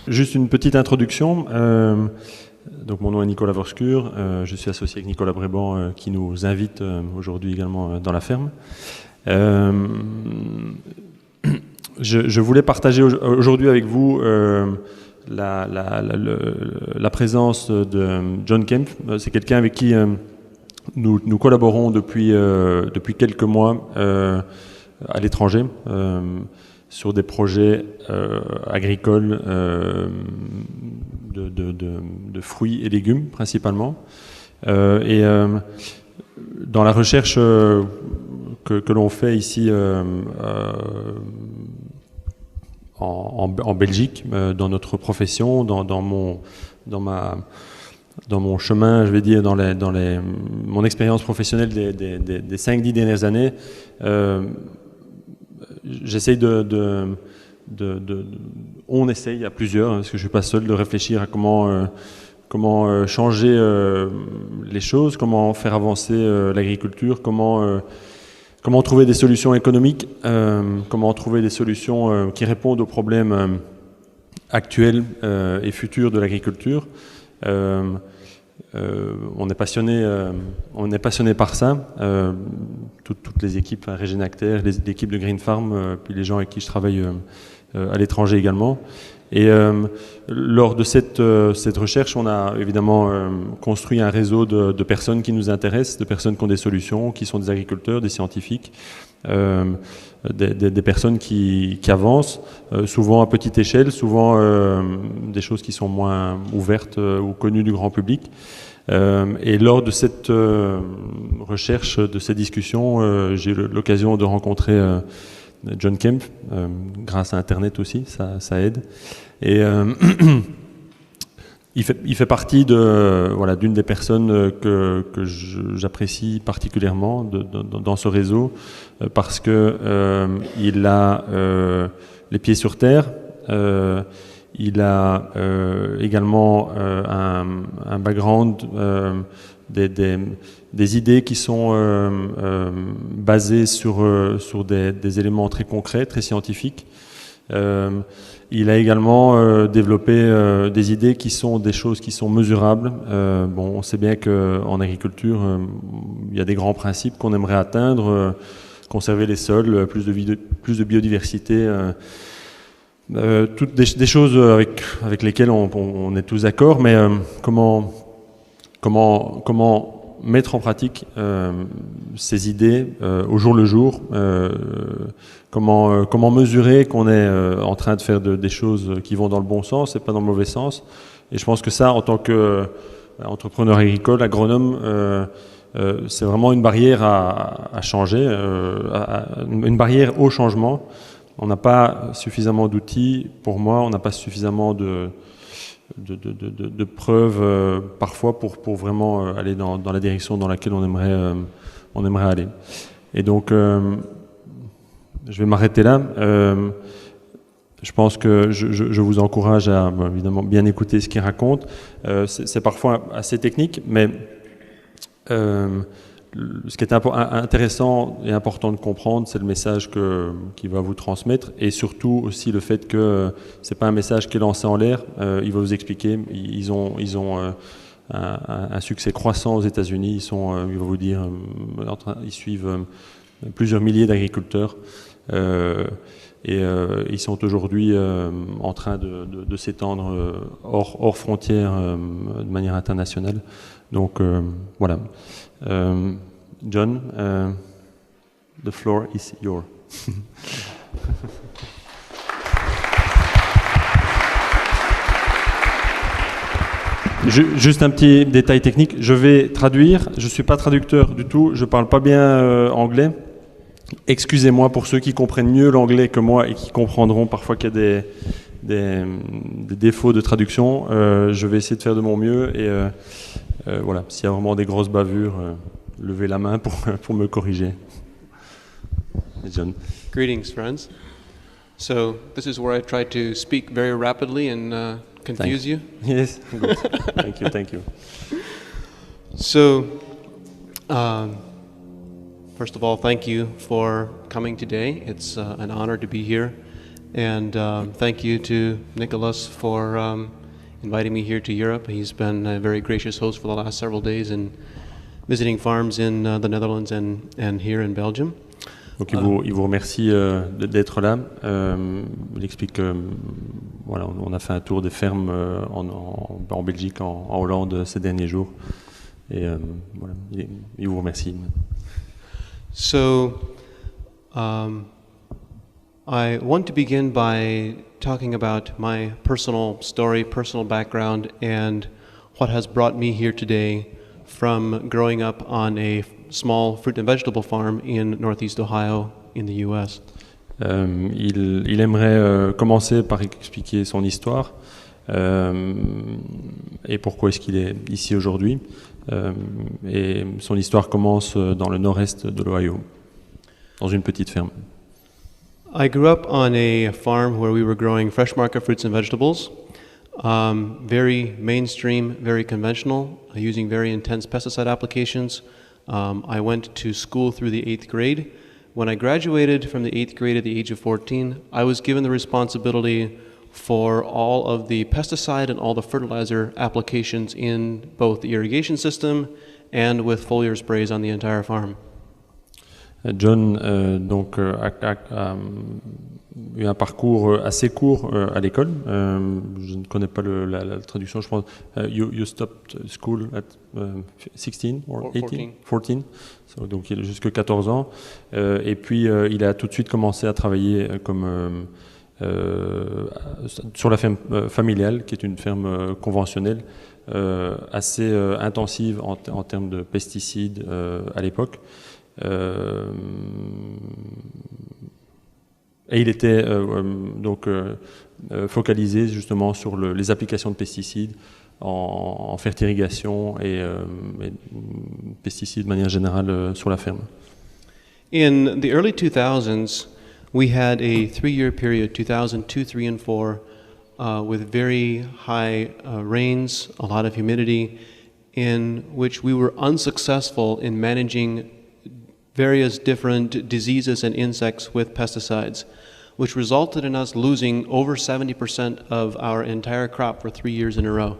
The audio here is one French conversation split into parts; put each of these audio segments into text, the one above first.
Juste une petite introduction. Donc mon nom est Nicolas Vorscure, je suis associé avec Nicolas Bréban qui nous invite aujourd'hui également dans la ferme. Je voulais partager aujourd'hui avec vous la présence de John Kemp. C'est quelqu'un avec qui nous collaborons depuis quelques mois à l'étranger sur des projets agricoles de fruits et légumes principalement. Dans la recherche que l'on fait ici en Belgique, dans notre profession, dans mon chemin, je vais dire, mon expérience professionnelle des 5-10 dernières années, j'essaye on essaye à plusieurs, parce que je ne suis pas seul, de réfléchir à comment changer les choses, comment faire avancer l'agriculture, comment trouver des solutions économiques, comment trouver des solutions qui répondent aux problèmes actuels et futurs de l'agriculture. On est passionné par ça. Toutes les équipes Régénactaire, l'équipe de Green Farm, puis les gens avec qui je travaille à l'étranger également. Et lors de cette recherche, on a évidemment construit un réseau de personnes qui nous intéressent, de personnes qui ont des solutions, qui sont des agriculteurs, des scientifiques, des personnes qui avancent, souvent à petite échelle, souvent des choses qui sont moins ouvertes ou connues du grand public. Et lors de cette recherche, de ces discussions, j'ai eu l'occasion de rencontrer John Kemp, grâce à Internet aussi, ça aide. Et il fait partie d'une des personnes que j'apprécie particulièrement dans ce réseau, parce que il a les pieds sur terre. Il a également un background, des idées qui sont basées sur des éléments très concrets, très scientifiques. Il a également développé des idées qui sont des choses qui sont mesurables. On sait bien qu'en agriculture, il y a des grands principes qu'on aimerait atteindre, conserver les sols, plus de biodiversité. Toutes des choses avec lesquelles on est tous d'accord, mais comment mettre en pratique ces idées au jour le jour, comment mesurer qu'on est en train de faire des choses qui vont dans le bon sens et pas dans le mauvais sens. Et je pense que ça, en tant qu'entrepreneur agricole, agronome, c'est vraiment une barrière à changer, une barrière au changement. On n'a pas suffisamment d'outils, pour moi, on n'a pas suffisamment de preuves parfois pour vraiment aller dans la direction dans laquelle on aimerait aller. Et donc, je vais m'arrêter là. Je pense que je vous encourage à évidemment bien écouter ce qu'il raconte. C'est parfois assez technique, mais ce qui est intéressant et important de comprendre, c'est le message qu'il va vous transmettre, et surtout aussi le fait que c'est pas un message qui est lancé en l'air. Il va vous expliquer. Ils ont un succès croissant aux États-Unis. Il va vous dire, ils suivent plusieurs milliers d'agriculteurs. Et ils sont aujourd'hui en train de s'étendre hors frontières de manière internationale. Donc voilà. John, the floor is yours. Juste un petit détail technique, je vais traduire, je ne suis pas traducteur du tout, je ne parle pas bien anglais. Excusez-moi pour ceux qui comprennent mieux l'anglais que moi et qui comprendront parfois qu'il y a des défauts de traduction. Je vais essayer de faire de mon mieux et voilà, s'il y a vraiment des grosses bavures, levez la main pour me corriger. John. Greetings, friends. So this is where I try to speak very rapidly and confuse you. Yes, good. Thank you. So, first of all, thank you for coming today. It's an honor to be here And thank you to Nicholas for inviting me here to Europe. He's been a very gracious host for the last several days and visiting farms in the Netherlands and here in Belgium. Donc il vous remercie d'être là. Il explique que voilà, on a fait un tour des fermes en Belgique, en Hollande ces derniers jours. Et voilà, il vous remercie. So, I want to begin by talking about my personal story, personal background, and what has brought me here today from growing up on a small fruit and vegetable farm in Northeast Ohio in the US. Il aimerait commencer par expliquer son histoire et pourquoi est-ce qu'il est ici aujourd'hui. Et son histoire commence dans le nord-est de l'Ohio, dans une petite ferme. I grew up on a farm where we were growing fresh market fruits and vegetables, very mainstream, very conventional, using very intense pesticide applications. I went to school through the 8th grade. When I graduated from the 8th grade at the age of 14, I was given the responsibility for all of the pesticide and all the fertilizer applications in both the irrigation system and with foliar sprays on the entire farm. John a eu un parcours assez court à l'école. Je ne connais pas la traduction, je pense. You stopped school at 16 or 18? 14. So, donc il a jusque 14 ans. Et puis il a tout de suite commencé à travailler sur la ferme familiale, qui est une ferme conventionnelle, assez intensive en termes de pesticides à l'époque. Et il était focalisé justement sur les applications de pesticides en fertirrigation et pesticides de manière générale sur la ferme. In the early 2000s, we had a 3-year period, 2002, 3, and 4, with very high rains, a lot of humidity, in which we were unsuccessful in managing various different diseases and insects with pesticides, which resulted in us losing over 70% of our entire crop for 3 years in a row.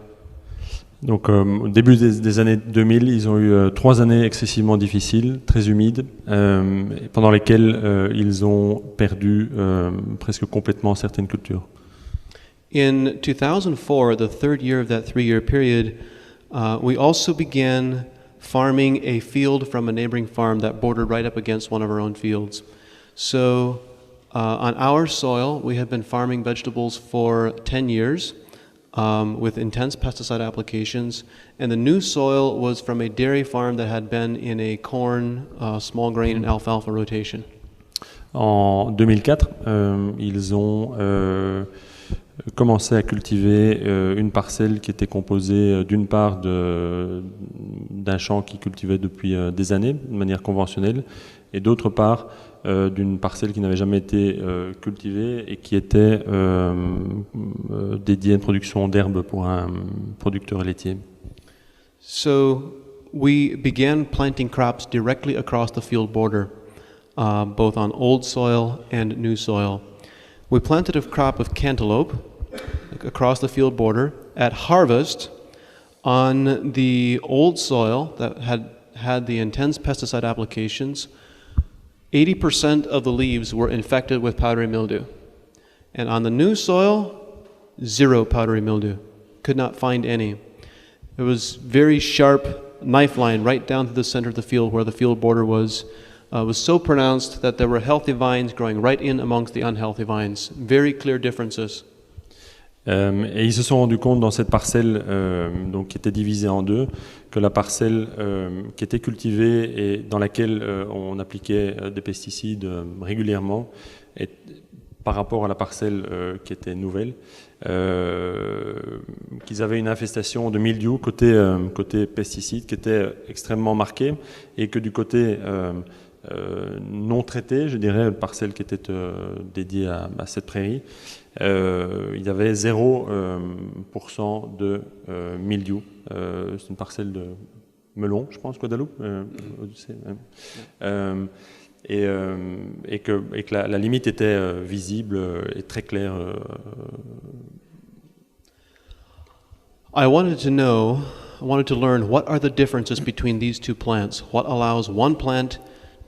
Donc au début des années 2000, ils ont eu 3 années excessivement difficiles, très humides, pendant lesquelles ils ont perdu presque complètement certaines cultures. In 2004, the third year of that 3-year period, we also began farming a field from a neighboring farm that bordered right up against one of our own fields. So on our soil, we had been farming vegetables for 10 years with intense pesticide applications, and the new soil was from a dairy farm that had been in a corn, small grain, and alfalfa rotation. En 2004, ils ont commencé à cultiver une parcelle qui était composée d'une part d'un champ qui cultivait depuis des années de manière conventionnelle et d'autre part d'une parcelle qui n'avait jamais été cultivée et qui était dédiée à une production d'herbes pour un producteur laitier. So we began planting crops directly across the field border, both on old soil and new soil. We planted a crop of cantaloupe across the field border. At harvest, on the old soil that had the intense pesticide applications, 80% of the leaves were infected with powdery mildew. And on the new soil, 0 powdery mildew. Could not find any. It was very sharp knife line right down to the center of the field where the field border was so pronounced that there were healthy vines growing right in amongst the unhealthy vines. Very clear differences. Et ils se sont rendus compte dans cette parcelle donc, qui était divisée en deux, que la parcelle qui était cultivée et dans laquelle on appliquait des pesticides régulièrement, et par rapport à la parcelle qui était nouvelle, qu'ils avaient une infestation de mildiou côté pesticides qui était extrêmement marquée, et que du côté non traité, je dirais, une parcelle qui était dédiée à cette prairie, il y avait 0% de mildiou. C'est une parcelle de melon, je pense, Guadeloupe. et que la limite était visible et très claire. I wanted to learn what are the differences between these two plants. What allows one plant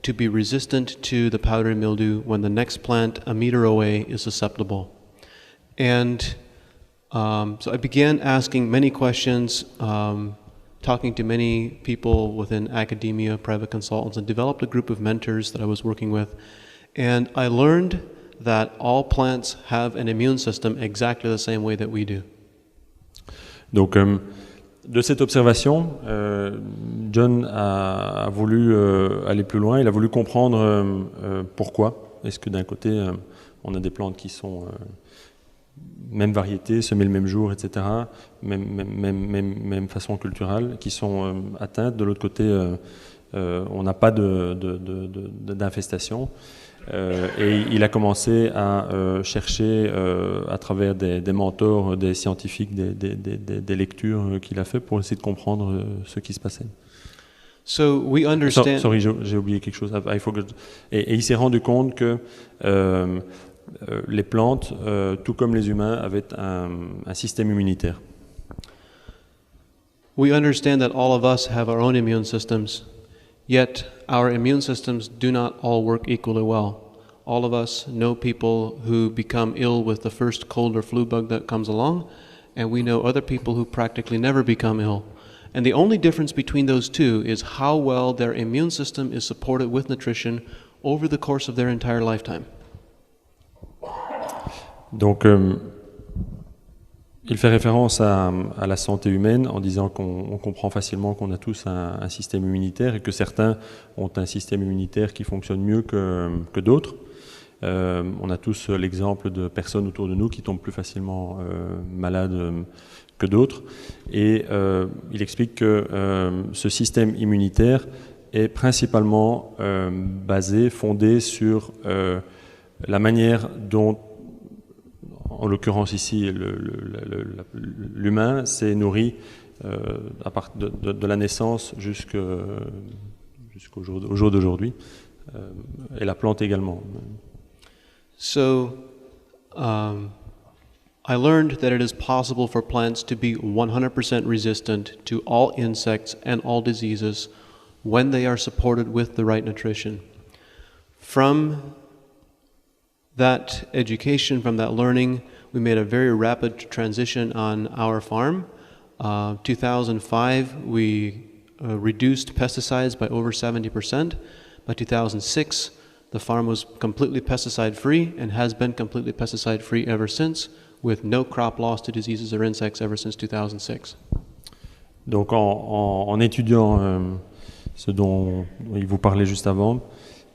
to be resistant to the powdery mildew when the next plant a meter away is susceptible. And so I began asking many questions, talking to many people within academia, private consultants, and developed a group of mentors that I was working with. And I learned that all plants have an immune system exactly the same way that we do. Donc, de cette observation, John a voulu aller plus loin. Il a voulu comprendre pourquoi. Est-ce que d'un côté, on a des plantes qui sont même variété, semées le même jour, etc., même façon culturelle, qui sont atteintes. De l'autre côté, on n'a pas d'infestation. Et il a commencé à chercher à travers des mentors, des scientifiques, des lectures qu'il a fait pour essayer de comprendre ce qui se passait. So we understand. Sorry, j'ai oublié quelque chose. I forgot. Et il s'est rendu compte que les plantes, tout comme les humains, avaient un système immunitaire. We understand that all of us have our own immune systems, yet our immune systems do not all work equally well. All of us know people who become ill with the first cold or flu bug that comes along, and we know other people who practically never become ill. And the only difference between those two is how well their immune system is supported with nutrition over the course of their entire lifetime. Donc, il fait référence à la santé humaine en disant qu'on comprend facilement qu'on a tous un système immunitaire et que certains ont un système immunitaire qui fonctionne mieux que d'autres. On a tous l'exemple de personnes autour de nous qui tombent plus facilement malades que d'autres. Et il explique que ce système immunitaire est principalement fondé sur la manière dont, en l'occurrence ici, l'humain s'est nourri à partir de la naissance jusqu'au jour d'aujourd'hui, et la plante également. So, I learned that it is possible for plants to be 100% resistant to all insects and all diseases when they are supported with the right nutrition. From that education, from that learning, we made a very rapid transition on our farm. 2005, we reduced pesticides by over 70%. By 2006, the farm was completely pesticide-free and has been completely pesticide-free ever since, with no crop loss to diseases or insects ever since 2006. Donc en étudiant ce dont il vous parlait juste avant,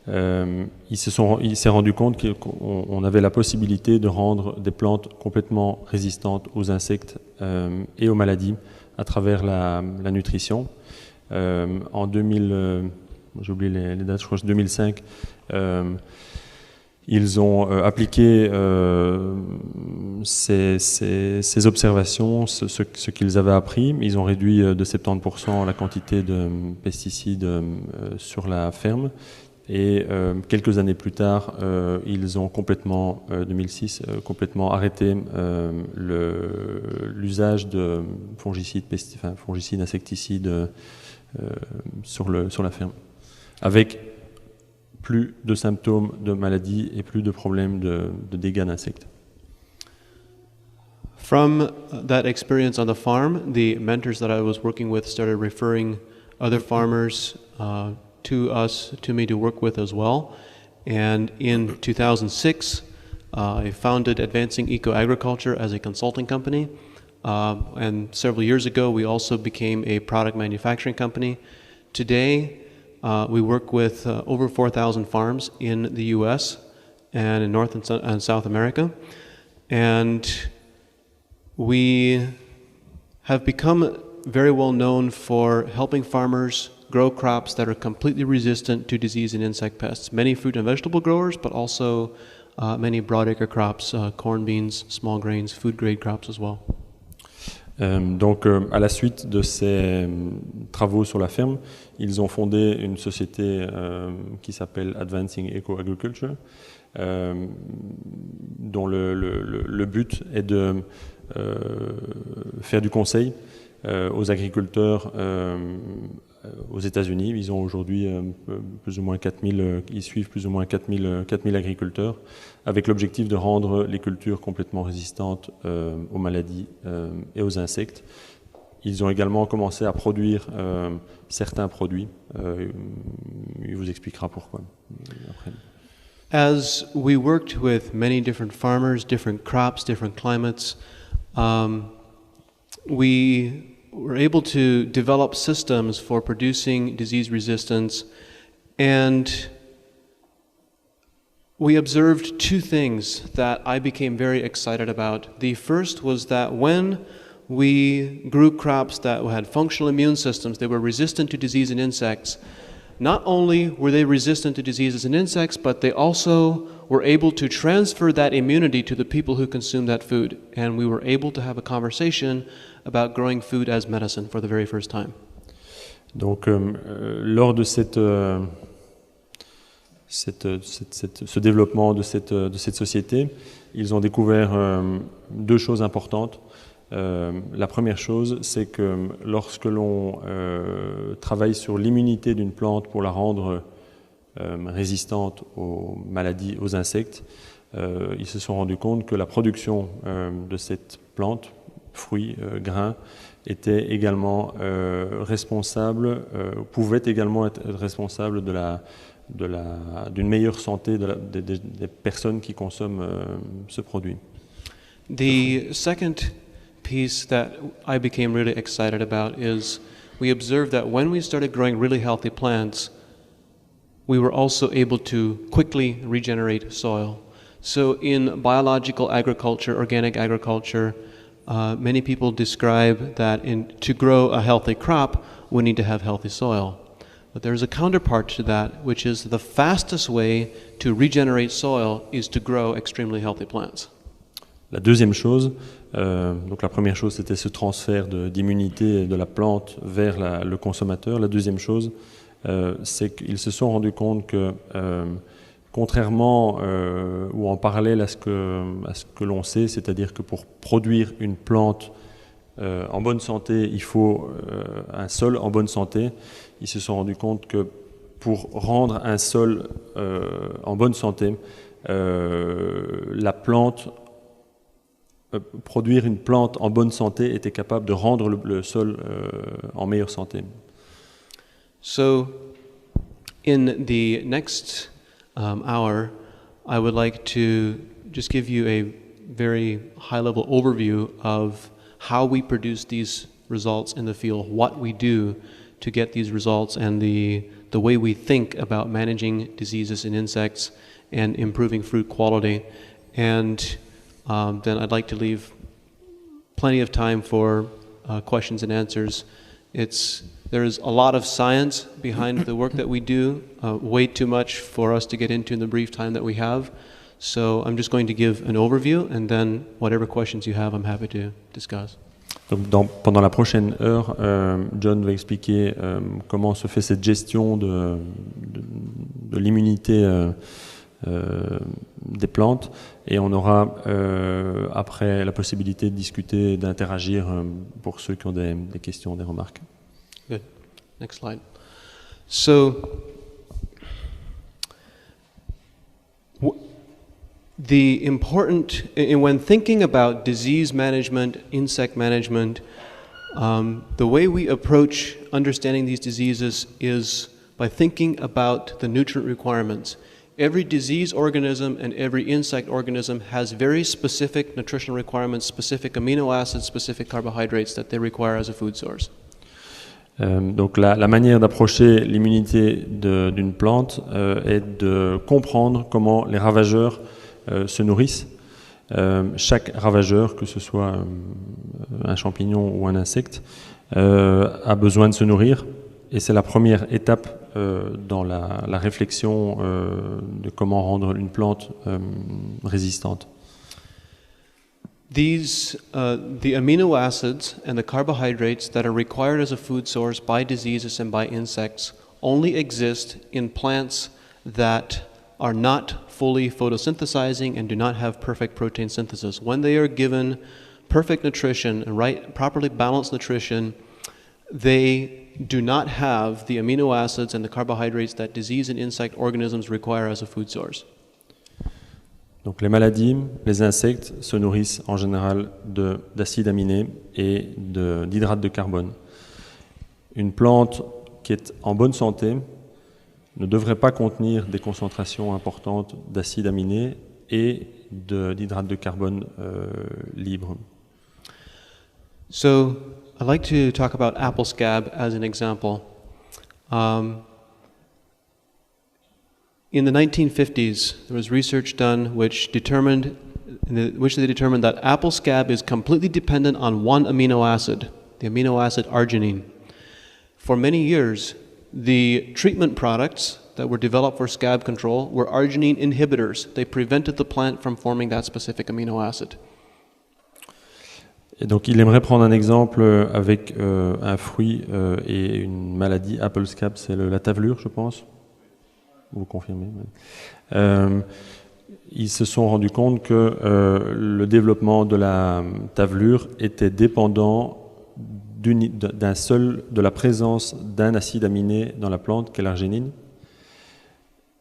il s'est rendu compte qu'on avait la possibilité de rendre des plantes complètement résistantes aux insectes et aux maladies à travers la nutrition. En 2000, j'ai oublié les dates, je crois que c'est 2005, ils ont appliqué ces observations, ce qu'ils avaient appris. Ils ont réduit de 70% la quantité de pesticides sur la ferme. Et quelques années plus tard, ils ont complètement, 2006, complètement arrêté l'usage de fongicides, insecticides sur la ferme, avec plus de symptômes de maladie et plus de problèmes de dégâts d'insectes. From that experience on the farm, the mentors that I was working with started referring other farmers to me to work with as well. And in 2006, I founded Advancing Eco-Agriculture as a consulting company. And several years ago, we also became a product manufacturing company. Today, we work with over 4,000 farms in the US and in North and South America. And we have become very well known for helping farmers grow crops that are completely resistant to disease and insect pests. Many fruit and vegetable growers, but also many broadacre crops, corn, beans, small grains, food grade crops as well. À la suite de ces travaux sur la ferme, ils ont fondé une société qui s'appelle Advancing Eco Agriculture, dont le but est de faire du conseil aux agriculteurs aux États-Unis. Ils ont aujourd'hui plus ou moins 4000, ils suivent plus ou moins 4000 agriculteurs, avec l'objectif de rendre les cultures complètement résistantes aux maladies et aux insectes. Ils ont également commencé à produire certains produits. Il vous expliquera pourquoi après. As we worked with many different farmers, different crops, different climates, we were able to develop systems for producing disease resistance, and we observed two things that I became very excited about. The first was that when we grew crops that had functional immune systems, they were resistant to disease and insects. Not only were they resistant to diseases and insects, but they also were able to transfer that immunity to the people who consume that food. And we were able to have a conversation about growing food as medicine for the very first time. Donc, lors de ce développement de cette société, ils ont découvert deux choses importantes. La première chose, c'est que lorsque l'on travaille sur l'immunité d'une plante pour la rendre résistante aux maladies, aux insectes, ils se sont rendus compte que la production de cette plante, fruits, grains, était également responsable, pouvait également être responsable d'une meilleure santé des personnes qui consomment ce produit. The second piece that I became really excited about is we observed that when we started growing really healthy plants, we were also able to quickly regenerate soil. So in biological agriculture, organic agriculture, many people describe that to grow a healthy crop, we need to have healthy soil. But there's a counterpart to that, which is the fastest way to regenerate soil is to grow extremely healthy plants. La deuxième chose, donc la première chose c'était ce transfert d'immunité de la plante vers le consommateur. La deuxième chose, c'est qu'ils se sont rendus compte que contrairement ou en parallèle à ce que l'on sait, c'est-à-dire que pour produire une plante en bonne santé, il faut un sol en bonne santé. Ils se sont rendus compte que pour rendre un sol en bonne santé, la plante produire une plante en bonne santé était capable de rendre le sol en meilleure santé. So, in the next hour, I would like to just give you a very high-level overview of how we produce these results in the field, what we do to get these results, and the way we think about managing diseases in insects and improving fruit quality. And then I'd like to leave plenty of time for questions and answers. There's a lot of science behind the work that we do, way too much for us to get into in the brief time that we have. So I'm just going to give an overview, and then whatever questions you have, I'm happy to discuss. Donc pendant la prochaine heure, John va expliquer comment se fait cette gestion de l'immunité des plantes, et on aura après la possibilité de discuter, d'interagir pour ceux qui ont des questions, des remarques. Good. Next slide. So, the important, when thinking about disease management, insect management, the way we approach understanding these diseases is by thinking about the nutrient requirements. Every disease organism and every insect organism has very specific nutritional requirements, specific amino acids, specific carbohydrates that they require as a food source. Donc la manière d'approcher l'immunité d'une plante est de comprendre comment les ravageurs se nourrissent. Chaque ravageur, que ce soit un champignon ou un insecte, a besoin de se nourrir, et c'est la première étape dans la réflexion de comment rendre une plante résistante. The amino acids and the carbohydrates that are required as a food source by diseases and by insects only exist in plants that are not fully photosynthesizing and do not have perfect protein synthesis. When they are given perfect nutrition and properly balanced nutrition, they do not have the amino acids and the carbohydrates that disease and insect organisms require as a food source. Donc les maladies, les insectes se nourrissent en général d'acides aminés et d'hydrates de carbone. Une plante qui est en bonne santé ne devrait pas contenir des concentrations importantes d'acides aminés et d'hydrates de carbone libres. So I'd like to talk about apple scab as an example. In the 1950s, there was research done which they determined that apple scab is completely dependent on one amino acid, the amino acid arginine. For many years, the treatment products that were developed for scab control were arginine inhibitors. They prevented the plant from forming that specific amino acid. Et donc il aimerait prendre un exemple avec un fruit et une maladie, apple scab, c'est la tavelure, je pense. Vous confirmez? Ils se sont rendus compte que le développement de la tavelure était dépendant de la présence d'un acide aminé dans la plante, qu'est l'arginine.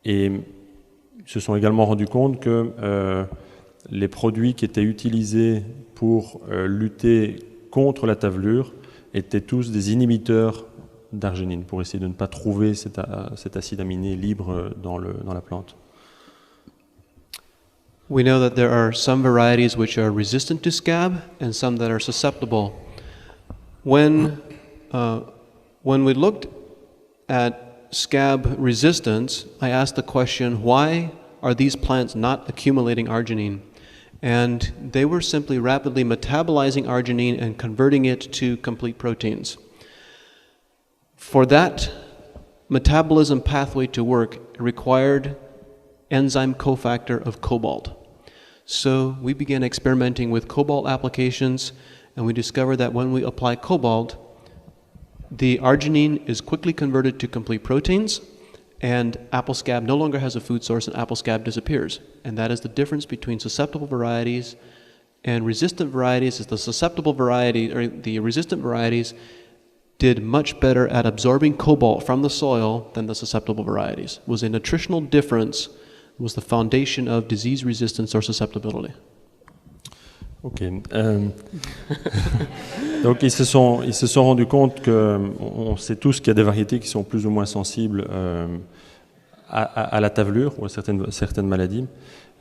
Et ils se sont également rendus compte que les produits qui étaient utilisés pour lutter contre la tavelure étaient tous des inhibiteurs d'arginine, pour essayer de ne pas trouver cet acide aminé libre dans la plante. We know that there are some varieties which are resistant to scab and some that are susceptible. When we looked at scab resistance, I asked the question, why are these plants not accumulating arginine? And they were simply rapidly metabolizing arginine and converting it to complete proteins. For that metabolism pathway to work, it required enzyme cofactor of cobalt. So we began experimenting with cobalt applications, and we discovered that when we apply cobalt, the arginine is quickly converted to complete proteins, and apple scab no longer has a food source, and apple scab disappears. And that is the difference between susceptible varieties and resistant varieties. Is the susceptible variety, or the resistant varieties, did much better at absorbing cobalt from the soil than the susceptible varieties. It was a nutritional difference, it was the foundation of disease resistance or susceptibility. Ok. Donc ils se sont rendus compte qu'on sait tous qu'il y a des variétés qui sont plus ou moins sensibles à la tavelure ou à certaines maladies.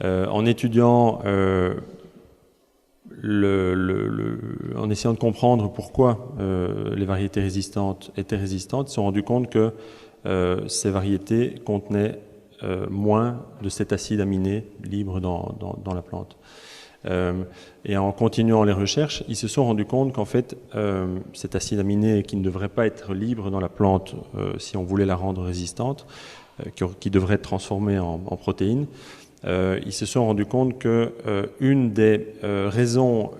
En étudiant en essayant de comprendre pourquoi les variétés résistantes étaient résistantes, ils se sont rendus compte que ces variétés contenaient moins de cet acide aminé libre dans la plante. Et en continuant les recherches, ils se sont rendus compte qu'en fait, cet acide aminé qui ne devrait pas être libre dans la plante si on voulait la rendre résistante, qui devrait être transformée en protéines, ils se sont rendus compte que une des raisons,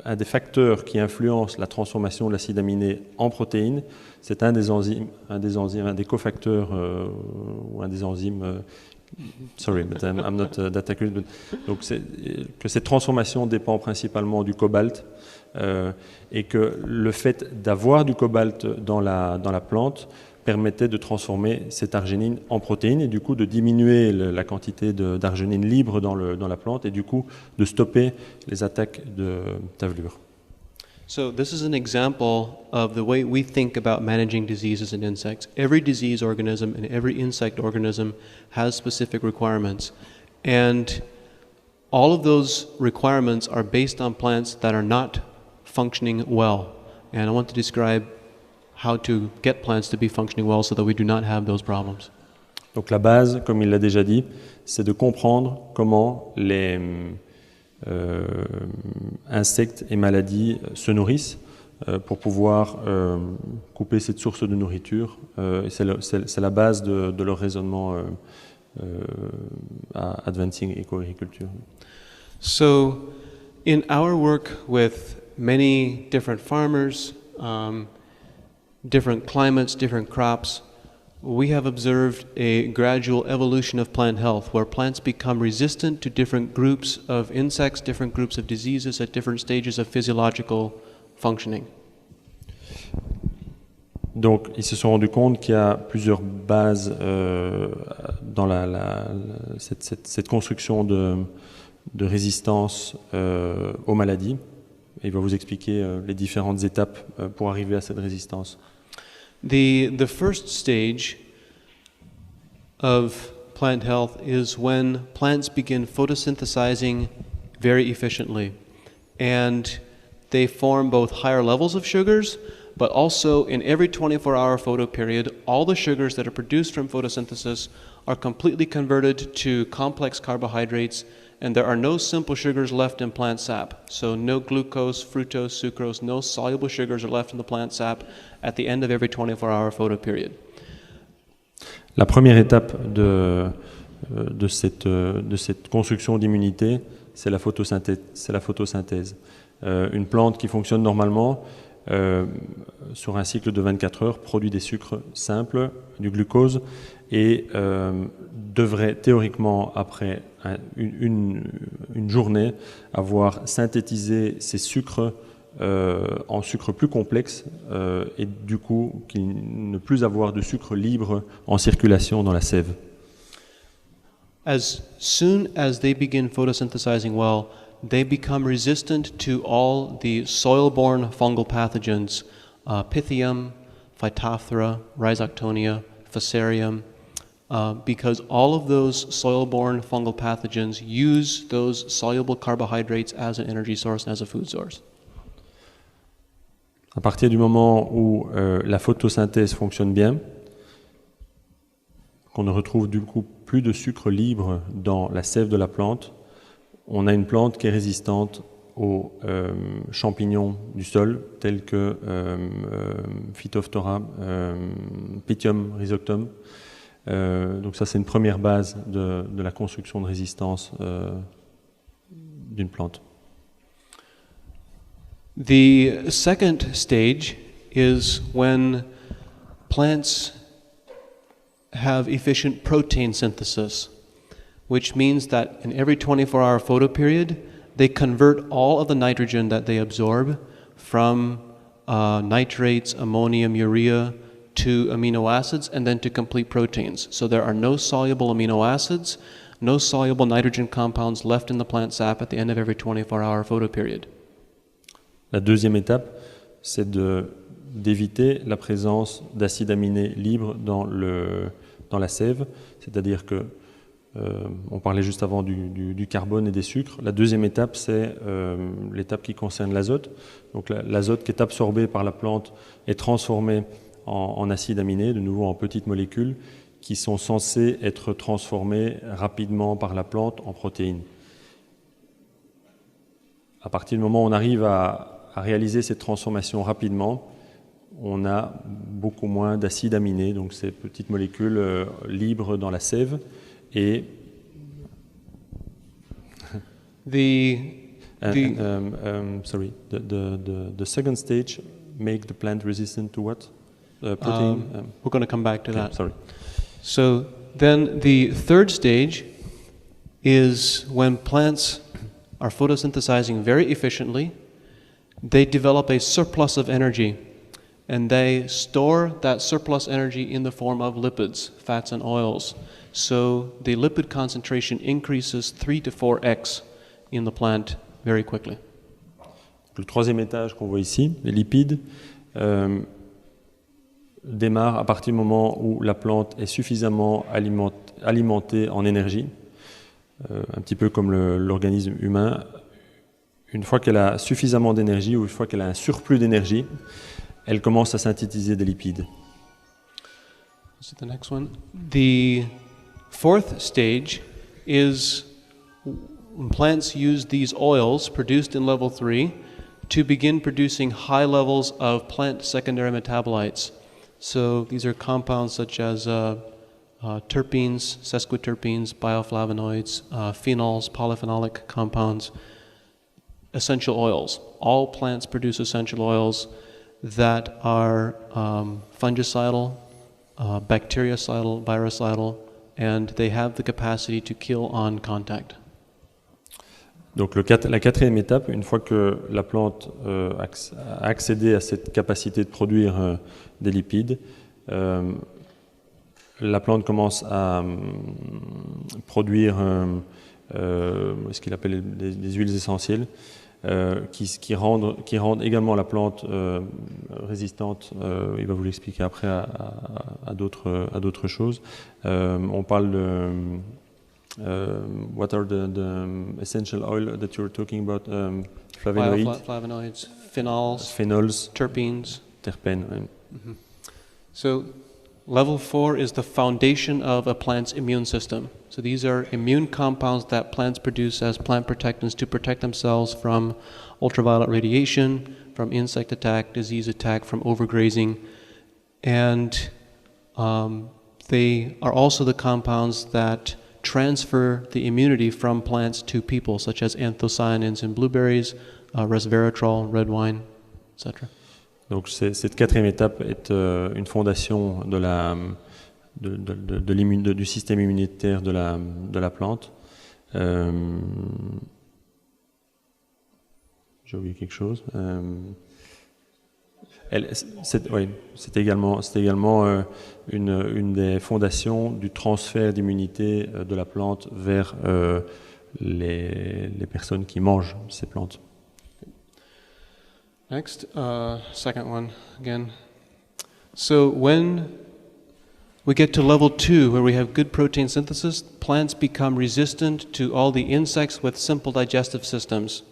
un des facteurs qui influence la transformation de l'acide aminé en protéines, c'est un des cofacteurs ou un des enzymes. Sorry, but I'm not that accurate. Donc, que cette transformation dépend principalement du cobalt et que le fait d'avoir du cobalt dans la plante permettait de transformer cette arginine en protéines et du coup de diminuer la quantité d'arginine libre dans la plante et du coup de stopper les attaques de tavelure. So this is an example of the way we think about managing diseases in insects. Every disease organism and every insect organism has specific requirements. And all of those requirements are based on plants that are not functioning well. And I want to describe how to get plants to be functioning well so that we do not have those problems. Donc la base, comme il l'a déjà dit, c'est de comprendre comment les insectes et maladies se nourrissent pour pouvoir couper cette source de nourriture. Et c'est la base de leur raisonnement à Advancing Eco-Agriculture. So, in our work with many different farmers, different climates, different crops, we have observed a gradual evolution of plant health where plants become resistant to different groups of insects, different groups of diseases at different stages of physiological functioning. Donc, ils se sont rendus compte qu'il y a plusieurs bases dans cette construction de résistance aux maladies. Et il va vous expliquer les différentes étapes pour arriver à cette résistance. The first stage of plant health is when plants begin photosynthesizing very efficiently. And they form both higher levels of sugars, but also in every 24-hour photo period, all the sugars that are produced from photosynthesis are completely converted to complex carbohydrates, and there are no simple sugars left in plant sap. So no glucose, fructose, sucrose, no soluble sugars are left in the plant sap at the end of every 24-hour photo period. La première étape de cette construction d'immunité, c'est la photosynthèse. Une plante qui fonctionne normalement sur un cycle de 24 heures produit des sucres simples, du glucose, et devrait théoriquement, après une journée, avoir synthétisé ces sucres en sucres plus complexes et du coup ne plus avoir de sucre libre en circulation dans la sève. As soon as they begin photosynthesizing well, they become resistant to all the soil-borne fungal pathogens, Pythium, Phytophthora, Rhizoctonia, Fusarium, because all of those soil-borne fungal pathogens use those soluble carbohydrates as an energy source and as a food source. À partir du moment où la photosynthèse fonctionne bien, qu'on ne retrouve du coup plus de sucre libre dans la sève de la plante, on a une plante qui est résistante aux champignons du sol, tels que Phytophthora, Pythium, Rhizocton. Donc ça, c'est une première base de la construction de résistance d'une plante. The second stage is when plants have efficient protein synthesis, which means that in every 24-hour photo period, they convert all of the nitrogen that they absorb from nitrates, ammonium, urea, to amino acids and then to complete proteins. So there are no soluble amino acids, no soluble nitrogen compounds left in the plant sap at the end of every 24-hour photo period. La deuxième étape, c'est d'éviter la présence d'acides aminés libres dans la sève, c'est-à-dire que on parlait juste avant du carbone et des sucres. La deuxième étape, c'est l'étape qui concerne l'azote. Donc l'azote qui est absorbé par la plante est transformé en acides aminés, de nouveau en petites molécules, qui sont censées être transformées rapidement par la plante en protéines. À partir du moment où on arrive à réaliser cette transformation rapidement, on a beaucoup moins d'acides aminés, donc ces petites molécules libres dans la sève. Et sorry, the second stage make the plant resistant to what? Protein? We're going to come back to okay, that. Sorry. So then the third stage is when plants are photosynthesizing very efficiently, they develop a surplus of energy, and they store that surplus energy in the form of lipids, fats and oils. So the lipid concentration increases 3 to 4x in the plant very quickly. Le troisième étage qu'on voit ici, les lipides, démarre à partir du moment où la plante est suffisamment alimentée en énergie, un petit peu comme l'organisme humain. Une fois qu'elle a suffisamment d'énergie ou une fois qu'elle a un surplus d'énergie, elle commence à synthétiser des lipides. Is it the next one? The fourth stage is when plants use these oils produced in level 3 to begin producing high levels of plant secondary metabolites. So these are compounds such as terpenes, sesquiterpenes, bioflavonoids, phenols, polyphenolic compounds, essential oils. All plants produce essential oils that are fungicidal, bactericidal, virucidal, and they have the capacity to kill on contact. Donc la quatrième étape, une fois que la plante a accédé à cette capacité de produire des lipides, la plante commence à produire ce qu'il appelle des huiles essentielles qui rendent également la plante résistante. Il va vous l'expliquer après à d'autres choses. On parle de what are the essential oil that you're talking about? Flavonoids, phenols, terpenes. Terpènes. Mm-hmm. So level 4 is the foundation of a plant's immune system. So these are immune compounds that plants produce as plant protectants to protect themselves from ultraviolet radiation, from insect attack, disease attack, from overgrazing. And they are also the compounds that transfer the immunity from plants to people, such as anthocyanins in blueberries, resveratrol, red wine, etc. Donc cette quatrième étape est une fondation du système immunitaire de la plante. J'ai oublié quelque chose. C'est également une des fondations du transfert d'immunité de la plante vers les personnes qui mangent ces plantes. Next, second one again. So when we get to level 2, where we have good protein synthesis, plants become resistant to all the insects with simple digestive systems.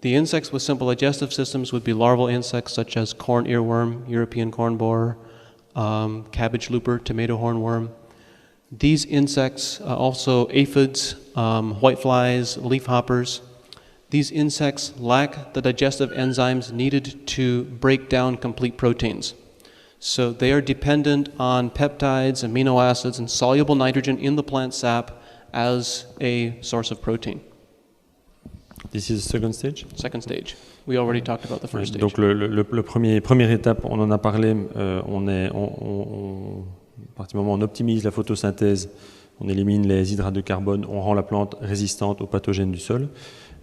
The insects with simple digestive systems would be larval insects such as corn earworm, European corn borer, cabbage looper, tomato hornworm. These insects, also aphids, whiteflies, leafhoppers, these insects lack the digestive enzymes needed to break down complete proteins. So they are dependent on peptides, amino acids, and soluble nitrogen in the plant sap as a source of protein. This is the second stage? Second stage. We already talked about the first stage. Donc le première étape, on en a parlé, à partir du moment où on optimise la photosynthèse, on élimine les hydrates de carbone, on rend la plante résistante aux pathogènes du sol.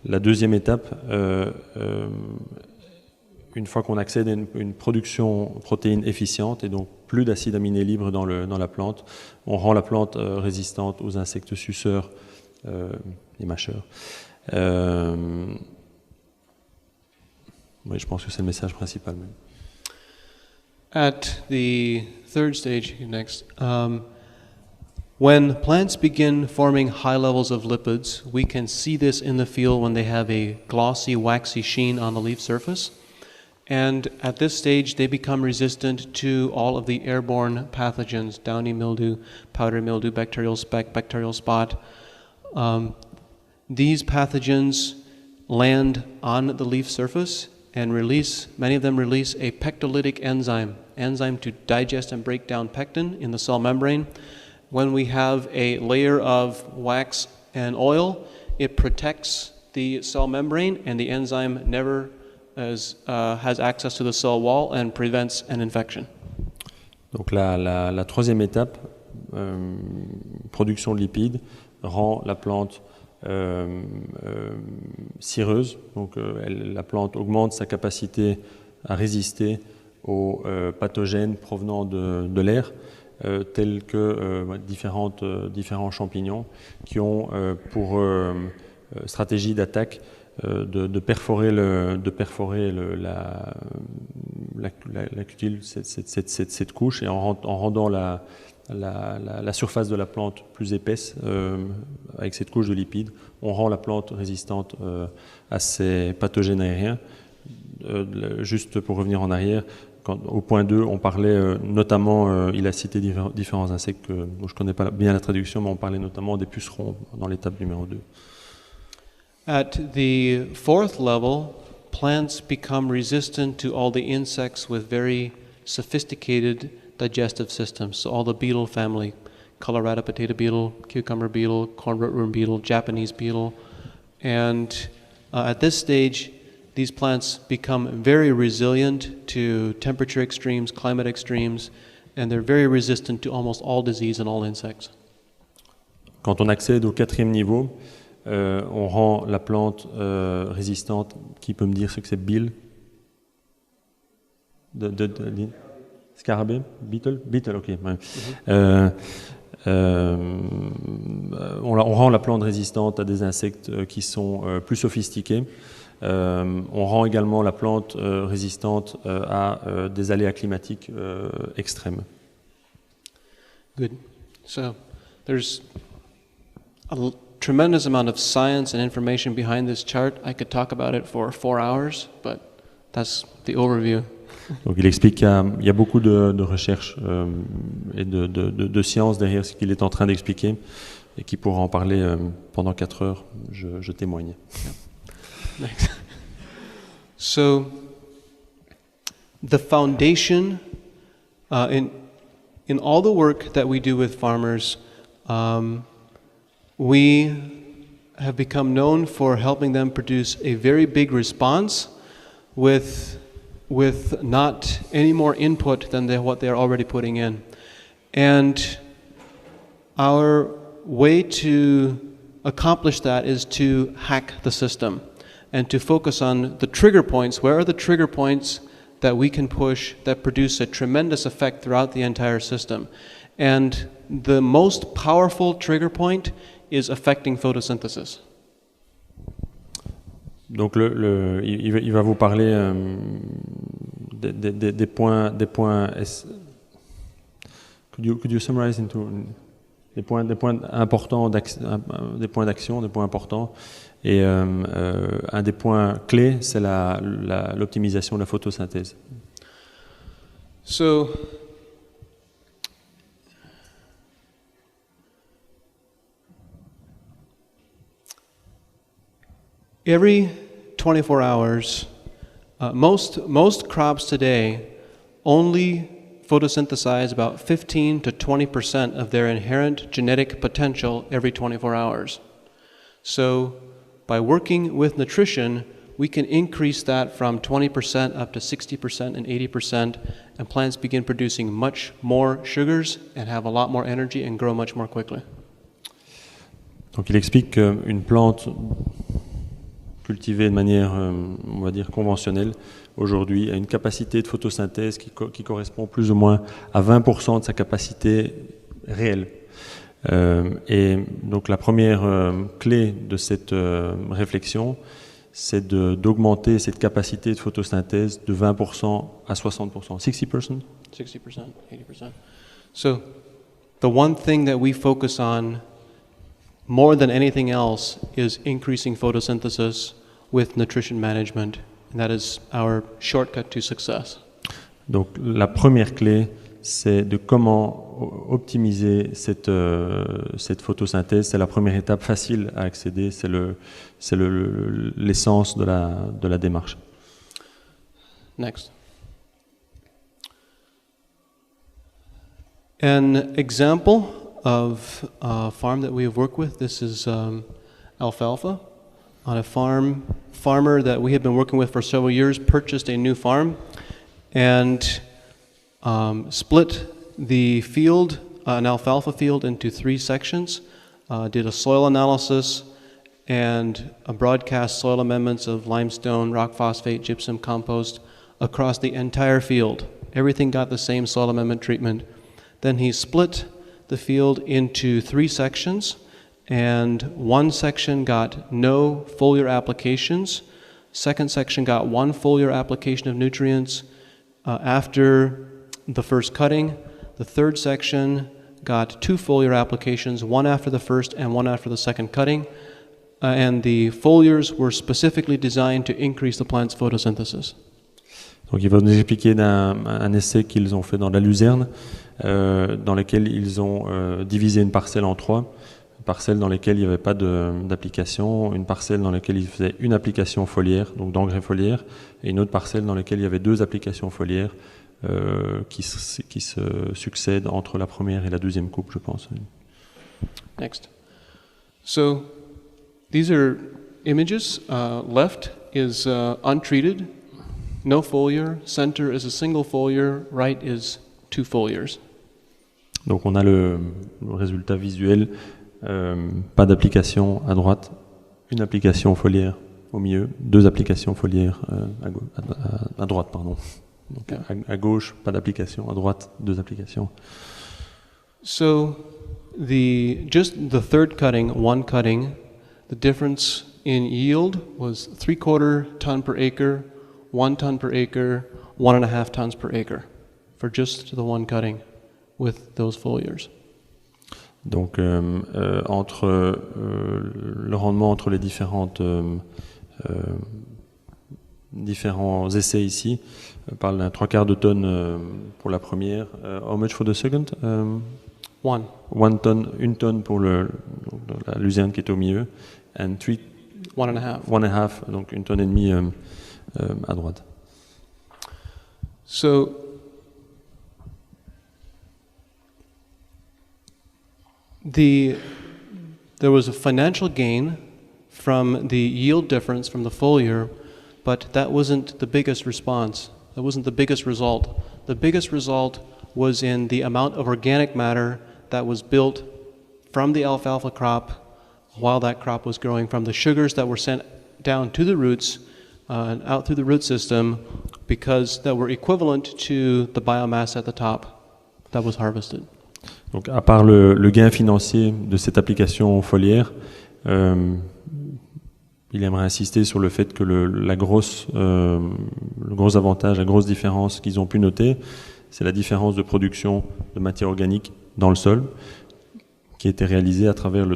La deuxième étape, une fois qu'on accède à une production protéine efficiente et donc plus d'acides aminés libres dans la plante, on rend la plante résistante aux insectes suceurs et mâcheurs. Oui, je pense que c'est le message principal. Même. At the third stage, next, when plants begin forming high levels of lipids, we can see this in the field when they have a glossy, waxy sheen on the leaf surface. And at this stage, they become resistant to all of the airborne pathogens, downy mildew, powdery mildew, bacterial speck, bacterial spot. These pathogens land on the leaf surface and many of them release a pectolytic enzyme to digest and break down pectin in the cell membrane. When we have a layer of wax and oil, it protects the cell membrane and the enzyme never has access to the cell wall and prevents an infection. Donc la troisième étape, production de lipides, rend la plante cireuse. Donc la plante augmente sa capacité à résister aux pathogènes provenant de l'air, tels que différents champignons qui ont pour stratégie d'attaque de perforer la cutule, cette couche, et en rendant la surface de la plante plus épaisse avec cette couche de lipides, on rend la plante résistante à ces pathogènes aériens. Juste pour revenir en arrière, au point 2, on parlait notamment, il a cité différents insectes que je ne connais pas bien la traduction, mais on parlait notamment des pucerons dans l'étape numéro 2. At the fourth level, plants become resistant to all the insects with very sophisticated digestive systems. So all the beetle family, Colorado potato beetle, cucumber beetle, corn rootworm beetle, Japanese beetle. And at this stage, these plants become very resilient to temperature extremes, climate extremes, and they're very resistant to almost all disease and all insects. Quand on accède au 4e niveau, on rend la plante résistante. Qui peut me dire ce que c'est Bill? Scarabée? Beetle? Beetle, ok. Ouais. On rend la plante résistante à des insectes qui sont plus sophistiqués. On rend également la plante résistante à des aléas climatiques extrêmes. Good. So there's a tremendous amount of science and information behind this chart. I could talk about it for 4 hours, but that's the overview. Donc il explique qu'il y a beaucoup de recherches et de sciences derrière ce qu'il est en train d'expliquer et qui pourra en parler pendant 4 heures, je témoigne. Thanks. So the foundation in all the work that we do with farmers, we have become known for helping them produce a very big response with not any more input than what they're already putting in. And our way to accomplish that is to hack the system and to focus on the trigger points. Where are the trigger points that we can push that produce a tremendous effect throughout the entire system? And the most powerful trigger point is affecting photosynthesis. Donc il va vous parler des points. Could you summarize into des points importants, des points d'action, des points importants. Et un des points clés, c'est l'optimisation de la photosynthèse. So, every 24 hours, most crops today only photosynthesize about 15 to 20% of their inherent genetic potential every 24 hours. So, by working with nutrition, we can increase that from 20% up to 60% and 80%, and plants begin producing much more sugars and have a lot more energy and grow much more quickly. Donc il explique qu'une plante cultivée de manière, on va dire, conventionnelle, aujourd'hui a une capacité de photosynthèse qui correspond plus ou moins à 20% de sa capacité réelle. Et donc la première clé de cette réflexion, c'est d'augmenter cette capacité de photosynthèse de 20% à 60%. 60%? 60%, 80%. So the one thing that we focus on more than anything else is increasing photosynthesis with nutrition management, and that is our shortcut to success. Donc la première clé, c'est de comment optimiser cette photosynthèse. C'est la première étape facile à accéder, c'est l'essence de la démarche. Next. An example of a farm that we have worked with, this is alfalfa. On a farmer that we had been working with for several years purchased a new farm and split the field, an alfalfa field, into 3 sections, did a soil analysis and a broadcast soil amendments of limestone, rock phosphate, gypsum, compost across the entire field. Everything got the same soil amendment treatment. Then he split the field into 3 sections, and one section got no foliar applications. Second section got 1 foliar application of nutrients after the first cutting. The third section got 2 foliar applications, 1 after the first and 1 after the second cutting. And the foliars were specifically designed to increase the plant's photosynthesis. Donc il va nous expliquer un essai qu'ils ont fait dans la luzerne, dans lequel ils ont divisé une parcelle en 3. Une parcelle dans laquelle il n'y avait pas d'application, une parcelle dans laquelle ils faisaient une application foliaire, donc d'engrais foliaire, et une autre parcelle dans laquelle il y avait 2 applications foliaires qui se succèdent entre la première et la deuxième coupe, je pense. Next. So these are images. Left is untreated, no foliar. Center is a single foliar. Right is 2 foliars. Donc on a le résultat visuel, pas d'application à droite, une application foliaire au milieu, 2 applications foliaires à droite, pardon. Donc à gauche, pas d'application, à droite, 2 applications. So just the third cutting, one cutting, the difference in yield was 3/4 ton per acre, 1 ton per acre, 1.5 tons per acre for just the one cutting with those foliars. Donc entre le rendement entre les différents essais ici, on parle d'un 3/4 de tonne pour la première. How much for the second? 1 tonne, 1 tonne pour la luzerne qui est au milieu, and 1.5, donc 1 tonne et demie à droite. So there was a financial gain from the yield difference from the foliar, but that wasn't the biggest response. That wasn't the biggest result. The biggest result was in the amount of organic matter that was built from the alfalfa crop while that crop was growing, from the sugars that were sent down to the roots and out through the root system, because that were equivalent to the biomass at the top that was harvested. Donc, à part le gain financier de cette application foliaire, il aimerait insister sur le fait que le gros avantage, la grosse différence qu'ils ont pu noter, c'est la différence de production de matière organique dans le sol, qui a été réalisée à travers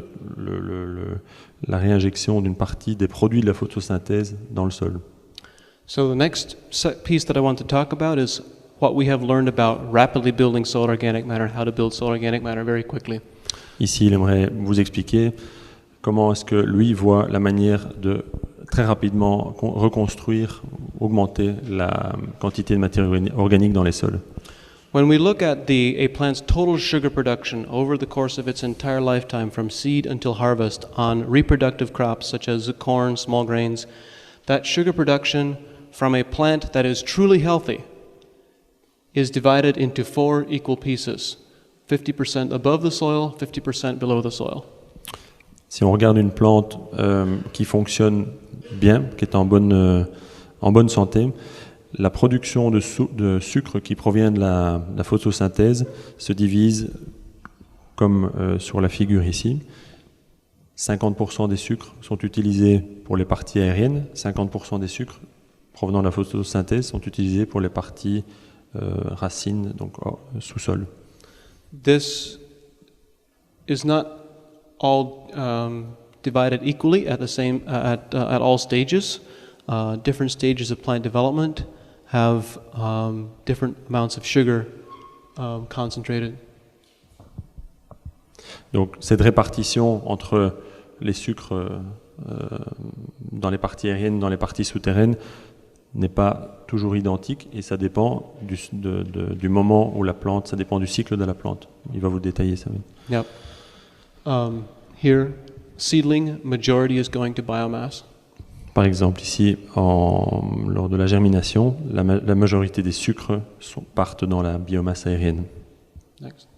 la réinjection d'une partie des produits de la photosynthèse dans le sol. So the next piece that I want to talk about is what we have learned about rapidly building soil organic matter and how to build soil organic matter very quickly. Ici, il aimerait vous expliquer comment est-ce que lui voit la manière de très rapidement reconstruire, augmenter la quantité de matière organique dans les sols. When we look at a plant's total sugar production over the course of its entire lifetime, from seed until harvest, on reproductive crops such as corn, small grains, that sugar production from a plant that is truly healthy is divided into 4 equal pieces, 50% above the soil, 50% below the soil. Si on regarde une plante qui fonctionne bien, qui est en bonne santé, la production de sucre qui provient de la photosynthèse se divise comme sur la figure ici. 50% des sucres sont utilisés pour les parties aériennes, 50% des sucres provenant de la photosynthèse sont utilisés pour les parties racines, donc sous-sol. This is not all divided equally at the same at all stages. Different stages of plant development have different amounts of sugar concentrated. Donc cette répartition entre les sucres dans les parties aériennes, dans les parties souterraines, n'est pas toujours identique et ça dépend du moment où la plante, ça dépend du cycle de la plante. Il va vous détailler ça. Yep. Here, seedling majority is going to biomass. Par exemple, ici, lors de la germination, la majorité des sucres partent dans la biomasse aérienne. Next.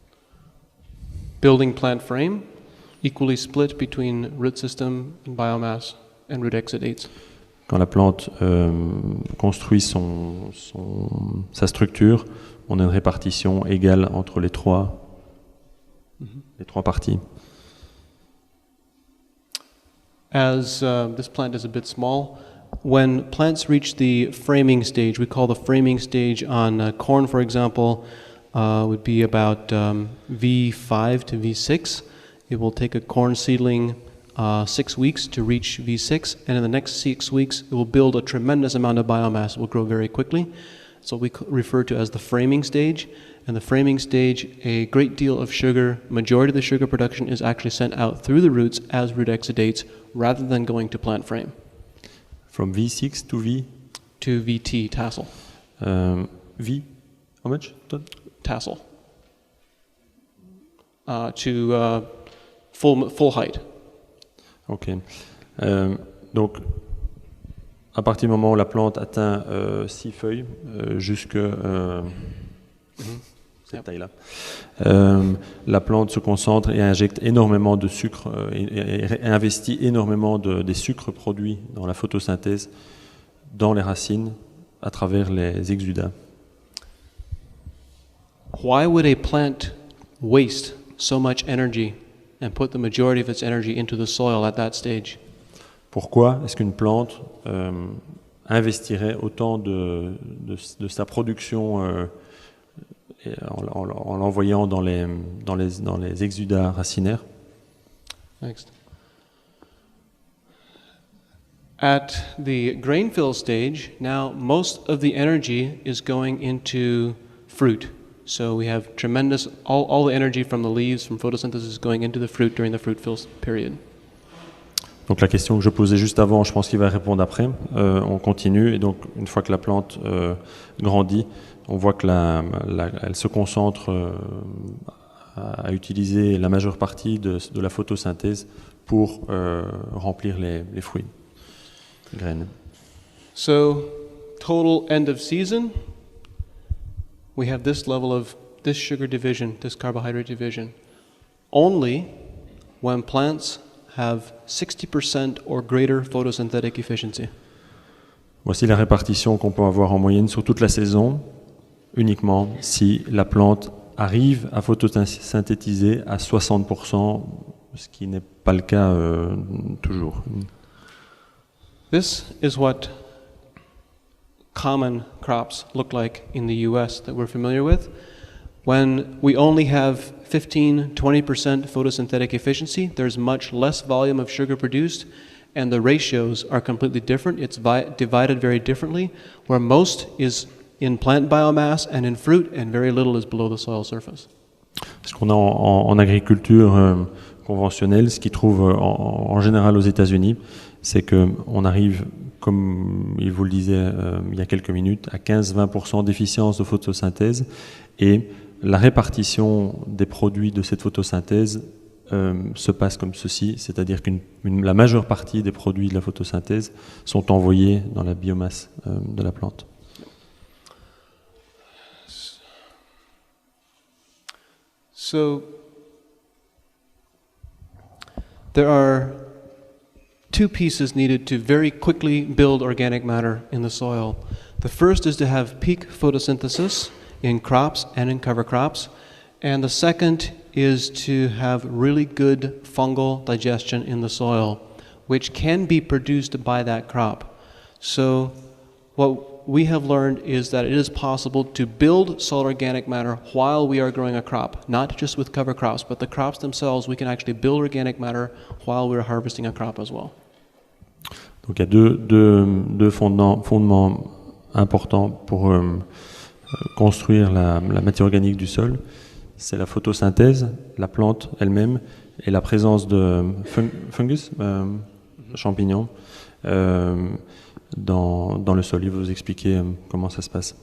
Building plant frame, equally split between root system and biomass and root exudates. Quand la plante construit sa structure, on a une répartition égale entre les trois parties. As this plant is a bit small, when plants reach the framing stage, we call the framing stage on corn, for example, would be about V5 to V6. It will take a corn seedling 6 weeks to reach V6, and in the next 6 weeks, it will build a tremendous amount of biomass. It will grow very quickly. So we refer to as the framing stage. And the framing stage, a great deal of sugar, majority of the sugar production is actually sent out through the roots as root exudates rather than going to plant frame. From V6 to V? To VT, tassel. V? How much? tassel to full height. Ok. Donc, à partir du moment où la plante atteint 6 feuilles, jusque cette taille-là, la plante se concentre et injecte énormément de sucre et investit énormément des sucres produits dans la photosynthèse, dans les racines, à travers les exudats. Why would a plant waste so much energy and put the majority of its energy into the soil at that stage? Pourquoi est-ce qu'une plante investirait autant de sa production en l'envoyant dans les exudats racinaires? Next. At the grain fill stage, now most of the energy is going into fruit. So we have tremendous, all the energy from the leaves, from photosynthesis is going into the fruit during the fruit fill period. Donc la question que je posais juste avant, je pense qu'il va répondre après. On continue, et donc une fois que la plante grandit, on voit que elle se concentre à utiliser la majeure partie de la photosynthèse pour remplir les fruits, les graines. So total end of season, we have this level of this sugar division, this carbohydrate division, only when plants have 60% or greater photosynthetic efficiency. Voici la répartition qu'on peut avoir en moyenne sur toute la saison, uniquement si la plante arrive à photosynthétiser à 60%, ce qui n'est pas le cas toujours. This is what common crops look like in the US that we're familiar with. When we only have 15-20% photosynthetic efficiency, there's much less volume of sugar produced, and the ratios are completely different. It's divided very differently, where most is in plant biomass and in fruit, and very little is below the soil surface. Ce qu'on a en agriculture conventionnelle, ce qu'ils trouvent en général aux États-Unis, c'est qu'on arrive, comme il vous le disait il y a quelques minutes, à 15-20% d'efficience de photosynthèse, et la répartition des produits de cette photosynthèse se passe comme ceci, c'est-à-dire que la majeure partie des produits de la photosynthèse sont envoyés dans la biomasse de la plante. So there are two pieces needed to very quickly build organic matter in the soil. The first is to have peak photosynthesis in crops and in cover crops, and the second is to have really good fungal digestion in the soil, which can be produced by that crop. So what we have learned is that it is possible to build soil organic matter while we are growing a crop, not just with cover crops, but the crops themselves, we can actually build organic matter while we're harvesting a crop as well. Donc il y a deux fondements importants pour construire la matière organique du sol. C'est la photosynthèse, la plante elle-même, et la présence de fungus, champignons, dans le sol. Il va vous expliquer comment ça se passe.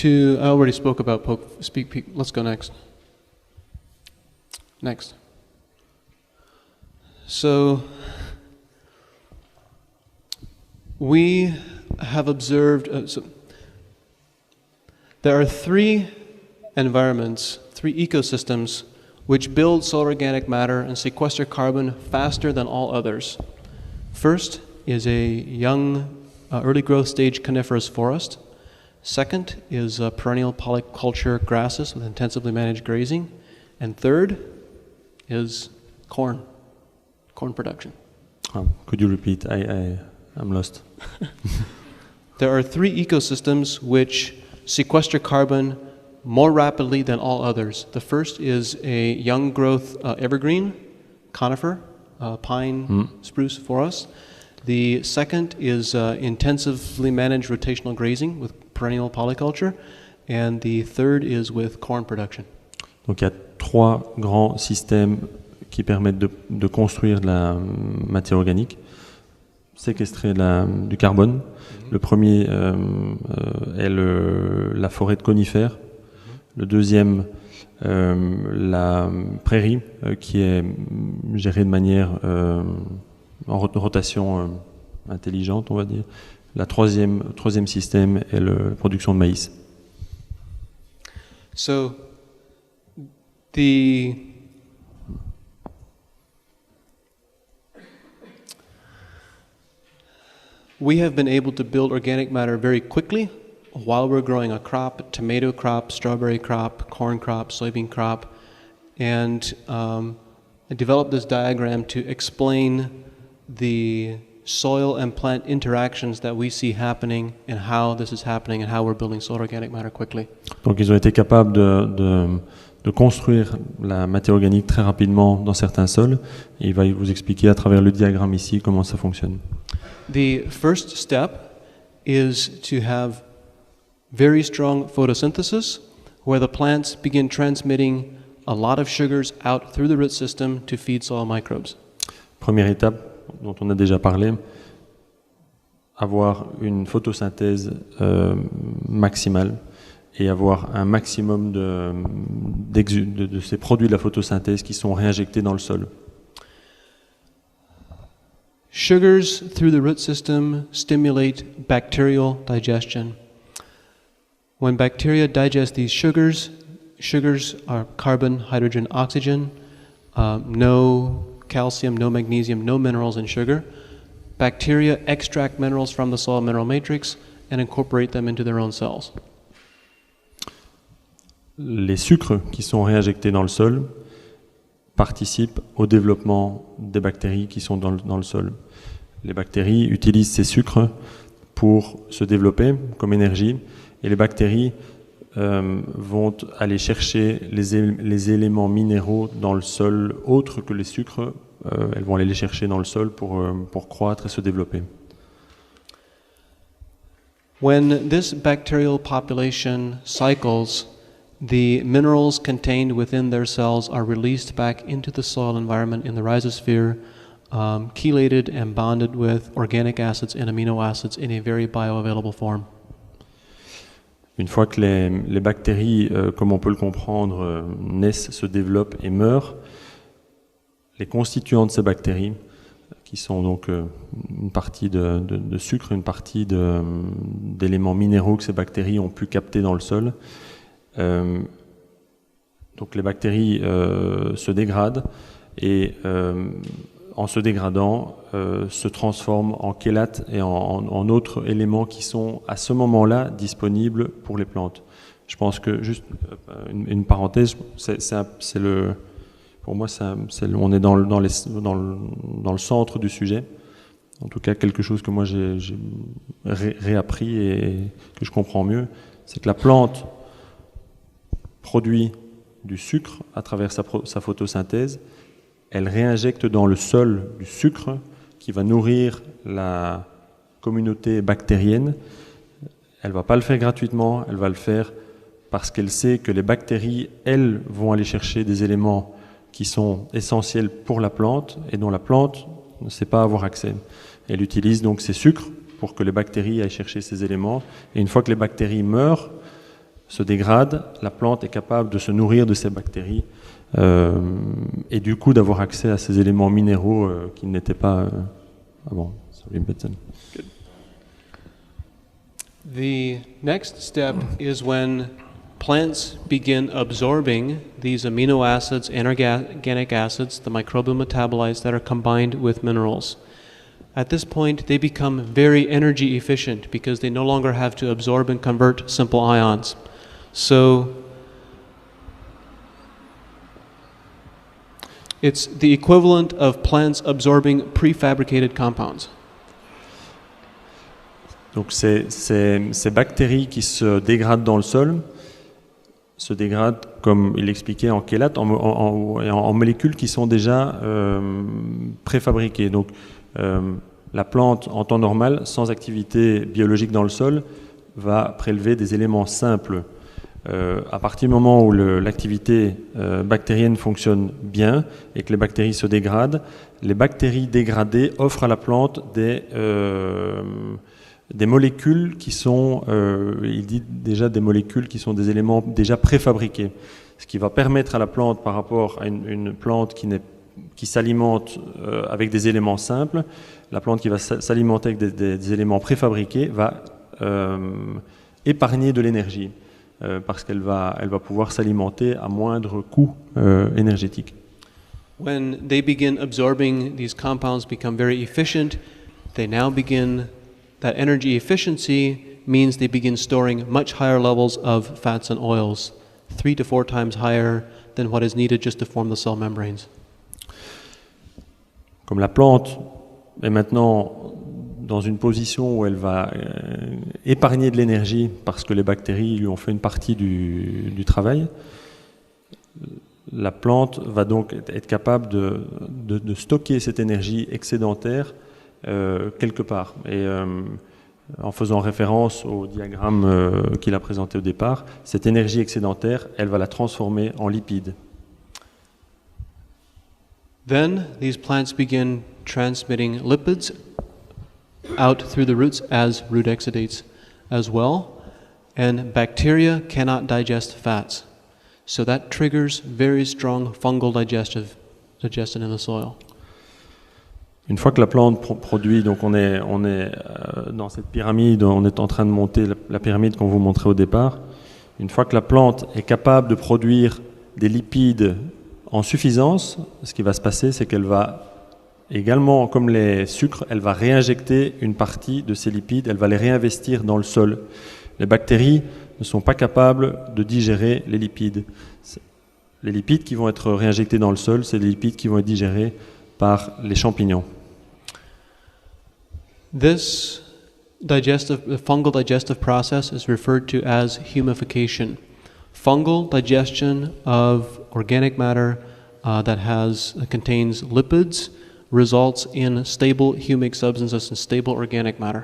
I already spoke about speak peak. Let's go next. Next. So we have observed, there are three environments, three ecosystems which build soil organic matter and sequester carbon faster than all others. First is a young, early growth stage coniferous forest. Second is perennial polyculture grasses with intensively managed grazing. And third is corn production. Could you repeat? I'm lost. There are three ecosystems which sequester carbon more rapidly than all others. The first is a young growth evergreen, conifer, pine, spruce, forest. The second is intensively managed rotational grazing with perennial polyculture. And the third is with corn production. Donc il y a trois grands systèmes qui permettent de construire de la matière organique. séquestrer du carbone. Le premier est la forêt de conifères. Le deuxième, la prairie, qui est gérée de manière en rotation intelligente, on va dire. Le troisième système est la production de maïs. So we have been able to build organic matter very quickly while we're growing a crop, tomato crop, strawberry crop, corn crop, soybean crop, and I developed this diagram to explain the soil and plant interactions that we see happening and how this is happening and how we're building soil organic matter quickly. Donc ils ont été capables de construire la matière organique très rapidement dans certains sols. Et il va vous expliquer à travers le diagramme ici comment ça fonctionne. The first step is to have very strong photosynthesis where the plants begin transmitting a lot of sugars out through the root system to feed soil microbes. Première étape dont on a déjà parlé, avoir une photosynthèse maximale et avoir un maximum de ces produits de la photosynthèse qui sont réinjectés dans le sol. Sugars through the root system stimulate bacterial digestion. When bacteria digest these sugars are carbon, hydrogen, oxygen, no calcium, no magnesium, no minerals in sugar. Bacteria extract minerals from the soil mineral matrix and incorporate them into their own cells. Les sucres qui sont réinjectés dans le sol participent au développement des bactéries qui sont dans le sol. Les bactéries utilisent ces sucres pour se développer comme énergie et les bactéries vont aller chercher les éléments minéraux dans le sol autres que les sucres. Elles vont aller les chercher dans le sol pour croître et se développer. When this bacterial population cycles, the minerals contained within their cells are released back into the soil environment in the rhizosphere, chelated and bonded with organic acids and amino acids in a very bioavailable form. Une fois que les bactéries, comme on peut le comprendre, naissent, se développent et meurent, les constituants de ces bactéries, qui sont donc une partie de sucre, une partie d'éléments minéraux que ces bactéries ont pu capter dans le sol, donc les bactéries se dégradent et en se dégradant se transforment en chélates et en autres éléments qui sont à ce moment-là disponibles pour les plantes. Je pense que juste une parenthèse, pour moi on est dans le centre du sujet. En tout cas quelque chose que moi j'ai réappris et que je comprends mieux, c'est que la plante produit du sucre à travers sa photosynthèse. Elle réinjecte dans le sol du sucre qui va nourrir la communauté bactérienne. Elle ne va pas le faire gratuitement, elle va le faire parce qu'elle sait que les bactéries, elles, vont aller chercher des éléments qui sont essentiels pour la plante et dont la plante ne sait pas avoir accès. Elle utilise donc ces sucres pour que les bactéries aillent chercher ces éléments. Et une fois que les bactéries meurent, se dégradent, la plante est capable de se nourrir de ces bactéries et du coup d'avoir accès à ces éléments minéraux qui n'étaient pas avant. The next step is when plants begin absorbing these amino acids and organic acids, the microbial metabolites that are combined with minerals. At this point, they become very energy efficient because they no longer have to absorb and convert simple ions. So it's the equivalent of plants absorbing prefabricated compounds. Donc ces bactéries qui se dégradent dans le sol se dégradent, comme il l'expliquait, en chélates, en molécules qui sont déjà préfabriquées. Donc la plante, en temps normal, sans activité biologique dans le sol, va prélever des éléments simples À partir du moment où l'activité bactérienne fonctionne bien et que les bactéries se dégradent, les bactéries dégradées offrent à la plante des molécules qui sont, il dit déjà des molécules qui sont des éléments déjà préfabriqués, ce qui va permettre à la plante par rapport à une plante qui s'alimente avec des éléments simples, la plante qui va s'alimenter avec des éléments préfabriqués va épargner de l'énergie parce qu'elle va pouvoir s'alimenter à moindre coût énergétique. When they begin absorbing, these compounds become very efficient. They now begin, that energy efficiency means they begin storing much higher levels of fats and oils, 3 to 4 times higher than what is needed just to form the cell membranes. Comme la plante est maintenant dans une position où elle va épargner de l'énergie parce que les bactéries lui ont fait une partie du travail, la plante va donc être capable de stocker cette énergie excédentaire quelque part. Et en faisant référence au diagramme qu'il a présenté au départ, cette énergie excédentaire, elle va la transformer en lipides. Then these plants begin transmitting lipids out through the roots as root exudates as well, and bacteria cannot digest fats. So that triggers very strong fungal digestion in the soil. Une fois que la plante produit, donc on est dans cette pyramide, on est en train de monter la pyramide qu'on vous montrait au départ. Une fois que la plante est capable de produire des lipides en suffisance, ce qui va se passer, c'est qu'elle va également, comme les sucres, elle va réinjecter une partie de ces lipides, elle va les réinvestir dans le sol. Les bactéries ne sont pas capables de digérer les lipides. Les lipides qui vont être réinjectés dans le sol, c'est les lipides qui vont être digérés par les champignons. This fungal digestive process is referred to as humification. Fungal digestion of organic matter that contains lipids results in stable humic substances and stable organic matter.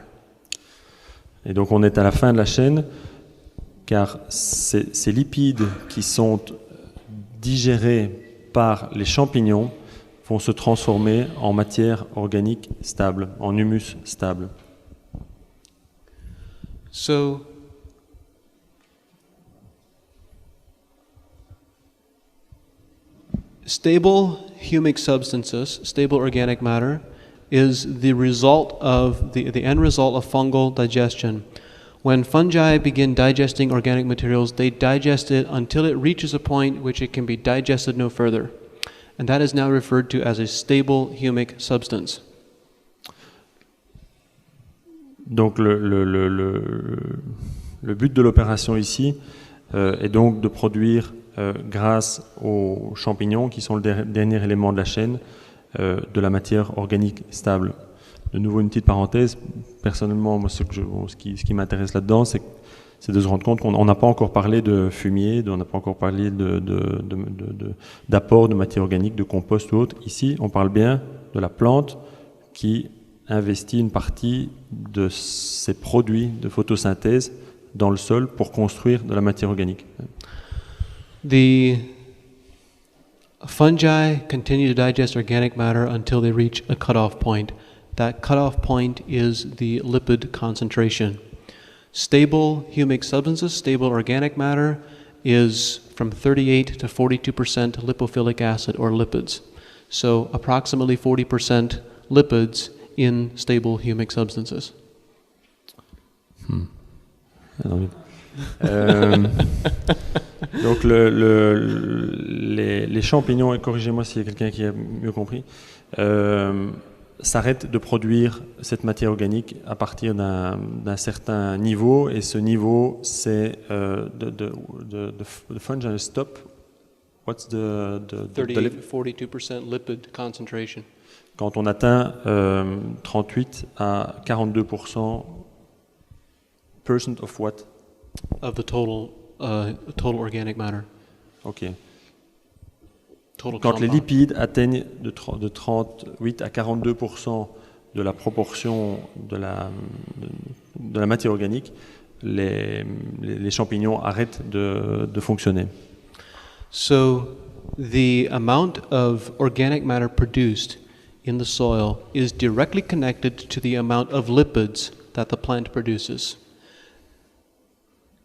Et donc on est à la fin de la chaîne, car ces lipides qui sont digérés par les champignons vont se transformer en matière organique stable, en humus stable. So, stable humic substances, stable organic matter, is the result of the end result of fungal digestion. When fungi begin digesting organic materials, they digest it until it reaches a point which it can be digested no further. And that is now referred to as a stable humic substance. Donc le but de l'opération ici est donc de produire, grâce aux champignons qui sont le dernier élément de la chaîne, de la matière organique stable. De nouveau une petite parenthèse, personnellement moi ce qui m'intéresse là-dedans c'est de se rendre compte qu'on n'a pas encore parlé de fumier, on n'a pas encore parlé d'apport de matière organique, de compost ou autre. Ici on parle bien de la plante qui investit une partie de ses produits de photosynthèse dans le sol pour construire de la matière organique. The fungi continue to digest organic matter until they reach a cutoff point. That cutoff point is the lipid concentration. Stable humic substances, stable organic matter, is from 38 to 42% lipophilic acid or lipids. So approximately 40% lipids in stable humic substances. Donc les champignons, et corrigez-moi s'il y a quelqu'un qui a mieux compris, s'arrêtent de produire cette matière organique à partir d'un certain niveau, et ce niveau c'est the fungi stop. What's the 38-42% lipid concentration. Quand on atteint 38 à 42% of what? Of the total organic matter. Ok. Total Quand les compound. lipides atteignent de 38 à 42% de la proportion de la matière organique, les champignons arrêtent de fonctionner. So the amount of organic matter produced in the soil is directly connected to the amount of lipids that the plant produces.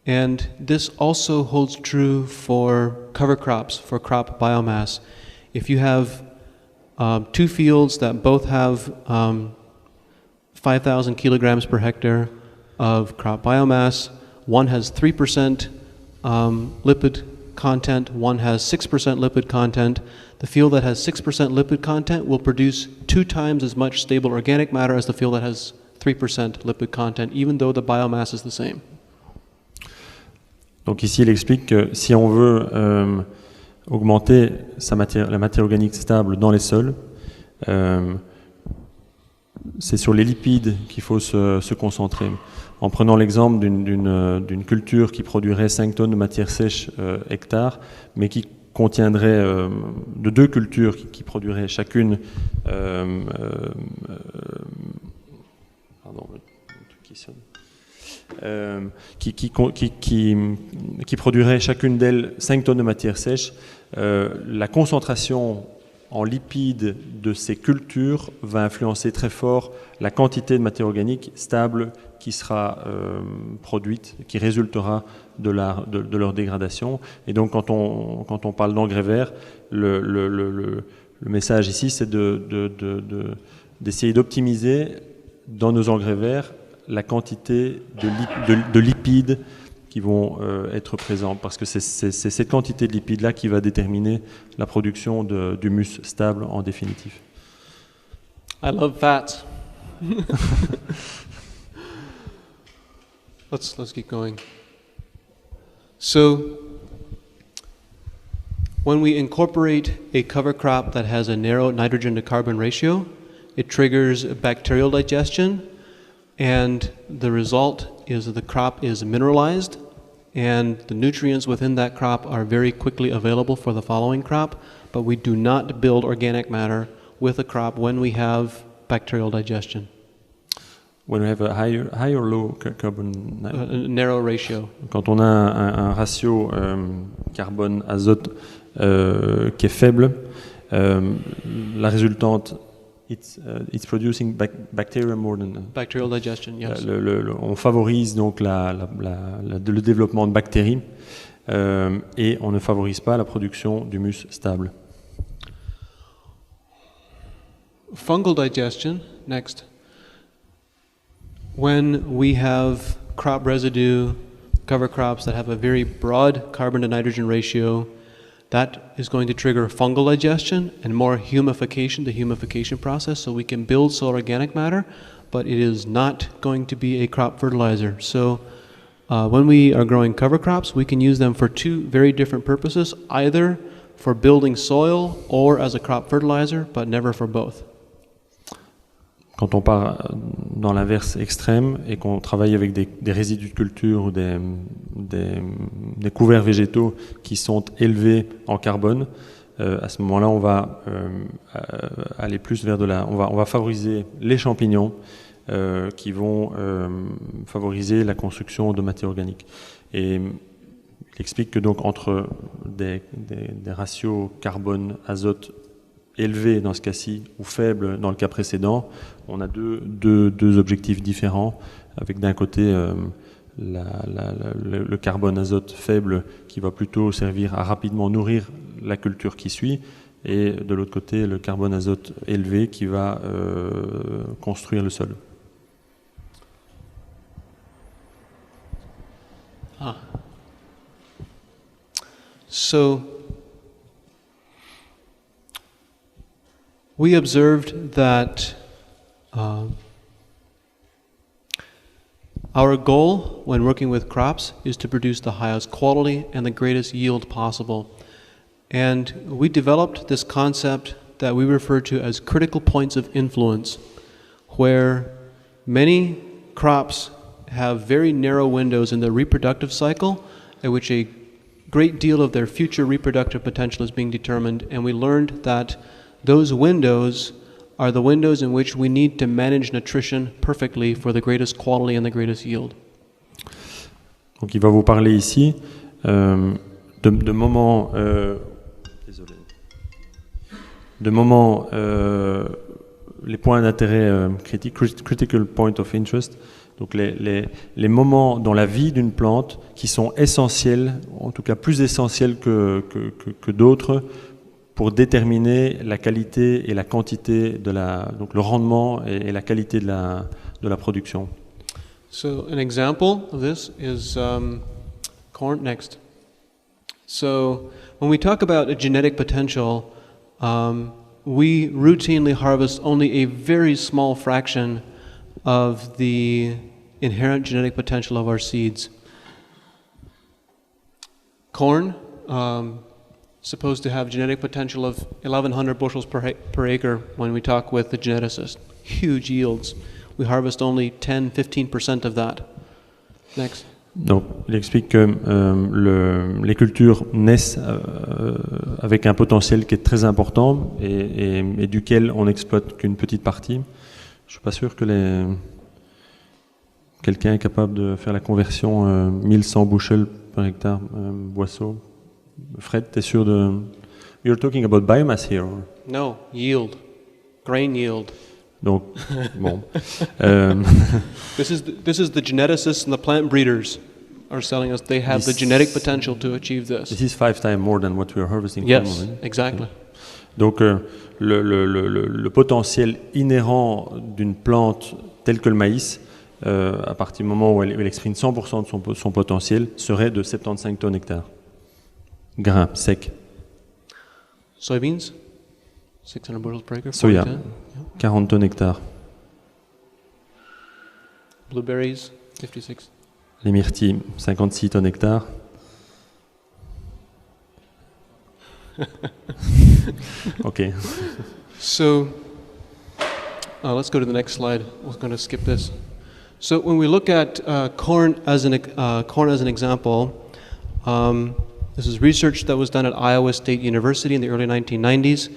And this also holds true for cover crops, for crop biomass. If you have two fields that both have 5,000 kilograms per hectare of crop biomass, one has 3% lipid content, one has 6% lipid content. The field that has 6% lipid content will produce 2 times as much stable organic matter as the field that has 3% lipid content, even though the biomass is the same. Donc ici, il explique que si on veut augmenter la matière organique stable dans les sols, c'est sur les lipides qu'il faut se concentrer. En prenant l'exemple d'une culture qui produirait 5 tonnes de matière sèche hectare, mais qui contiendrait de 2 cultures qui produiraient chacune qui produirait chacune d'elles 5 tonnes de matière sèche, la concentration en lipides de ces cultures va influencer très fort la quantité de matière organique stable qui sera produite, qui résultera de leur dégradation. Et donc quand on parle d'engrais verts, le message ici, c'est d'essayer d'optimiser dans nos engrais verts la quantité de lipides qui vont être présents, parce que c'est cette quantité de lipides-là qui va déterminer la production d'humus stable en définitif. I love fats. Let's keep going. So, when we incorporate a cover crop that has a narrow nitrogen to carbon ratio, it triggers bacterial digestion, and the result is that the crop is mineralized, and the nutrients within that crop are very quickly available for the following crop, but we do not build organic matter with a crop when we have bacterial digestion. When we have a high or low carbon... A narrow ratio. Quand on a un ratio carbone-azote qui est faible, la résultante, it's producing bacteria more than... Bacterial digestion, yes. On favorise donc le développement de bactéries et on ne favorise pas la production d'humus stable. Fungal digestion, next. When we have crop residue, cover crops that have a very broad carbon to nitrogen ratio, that is going to trigger fungal digestion and more humification, the humification process, so we can build soil organic matter, but it is not going to be a crop fertilizer. So when we are growing cover crops, we can use them for 2 very different purposes, either for building soil or as a crop fertilizer, but never for both. Quand on part dans l'inverse extrême et qu'on travaille avec des résidus de culture ou des couverts végétaux qui sont élevés en carbone, à ce moment-là, on va aller plus vers on va favoriser les champignons qui vont favoriser la construction de matière organique. Et il explique que donc entre des ratios carbone-azote élevés dans ce cas-ci ou faibles dans le cas précédent, on a deux objectifs différents, avec d'un côté le carbone-azote faible qui va plutôt servir à rapidement nourrir la culture qui suit, et de l'autre côté le carbone-azote élevé qui va construire le sol. So we observed that our goal when working with crops is to produce the highest quality and the greatest yield possible. And we developed this concept that we refer to as critical points of influence, where many crops have very narrow windows in their reproductive cycle at which a great deal of their future reproductive potential is being determined, and we learned that those windows are the windows in which we need to manage nutrition perfectly for the greatest quality and the greatest yield. Donc il va vous parler ici de moments, les points d'intérêt critiques, critical point of interest, donc les moments dans la vie d'une plante qui sont essentiels, en tout cas plus essentiels que d'autres, pour déterminer la qualité et la quantité donc le rendement et la qualité de la production. So an example of this is corn. Next. So when we talk about a genetic potential, we routinely harvest only a very small fraction of the inherent genetic potential of our seeds. Corn, supposed to have genetic potential of 1,100 bushels per acre when we talk with the geneticist. Huge yields. We harvest only 10-15% of that. Next. Donc, il explique que les cultures naissent avec un potentiel qui est très important et duquel on n'exploite qu'une petite partie. Je suis pas sûr que quelqu'un est capable de faire la conversion 1100 bushels par hectare boisseau. Fred, t'es sûr de... You're talking about biomass here? Or? No, yield. Grain yield. Donc, bon. This is the geneticists and the plant breeders are selling us. They have the genetic potential to achieve this. This is 5 times more than what we are harvesting. Yes, exactly. Donc, le potentiel inhérent d'une plante telle que le maïs, à partir du moment où elle exprime 100% de son potentiel, serait de 75 tonnes hectares. Grains secs. Soybeans, 600 bushels per acre. Soya, 40 tonnes hectares. Blueberries, 56. Les myrtilles, 56 tonnes hectares. Okay. So, let's go to the next slide. We're going to skip this. So, when we look at corn as an example, this is research that was done at Iowa State University in the early 1990s.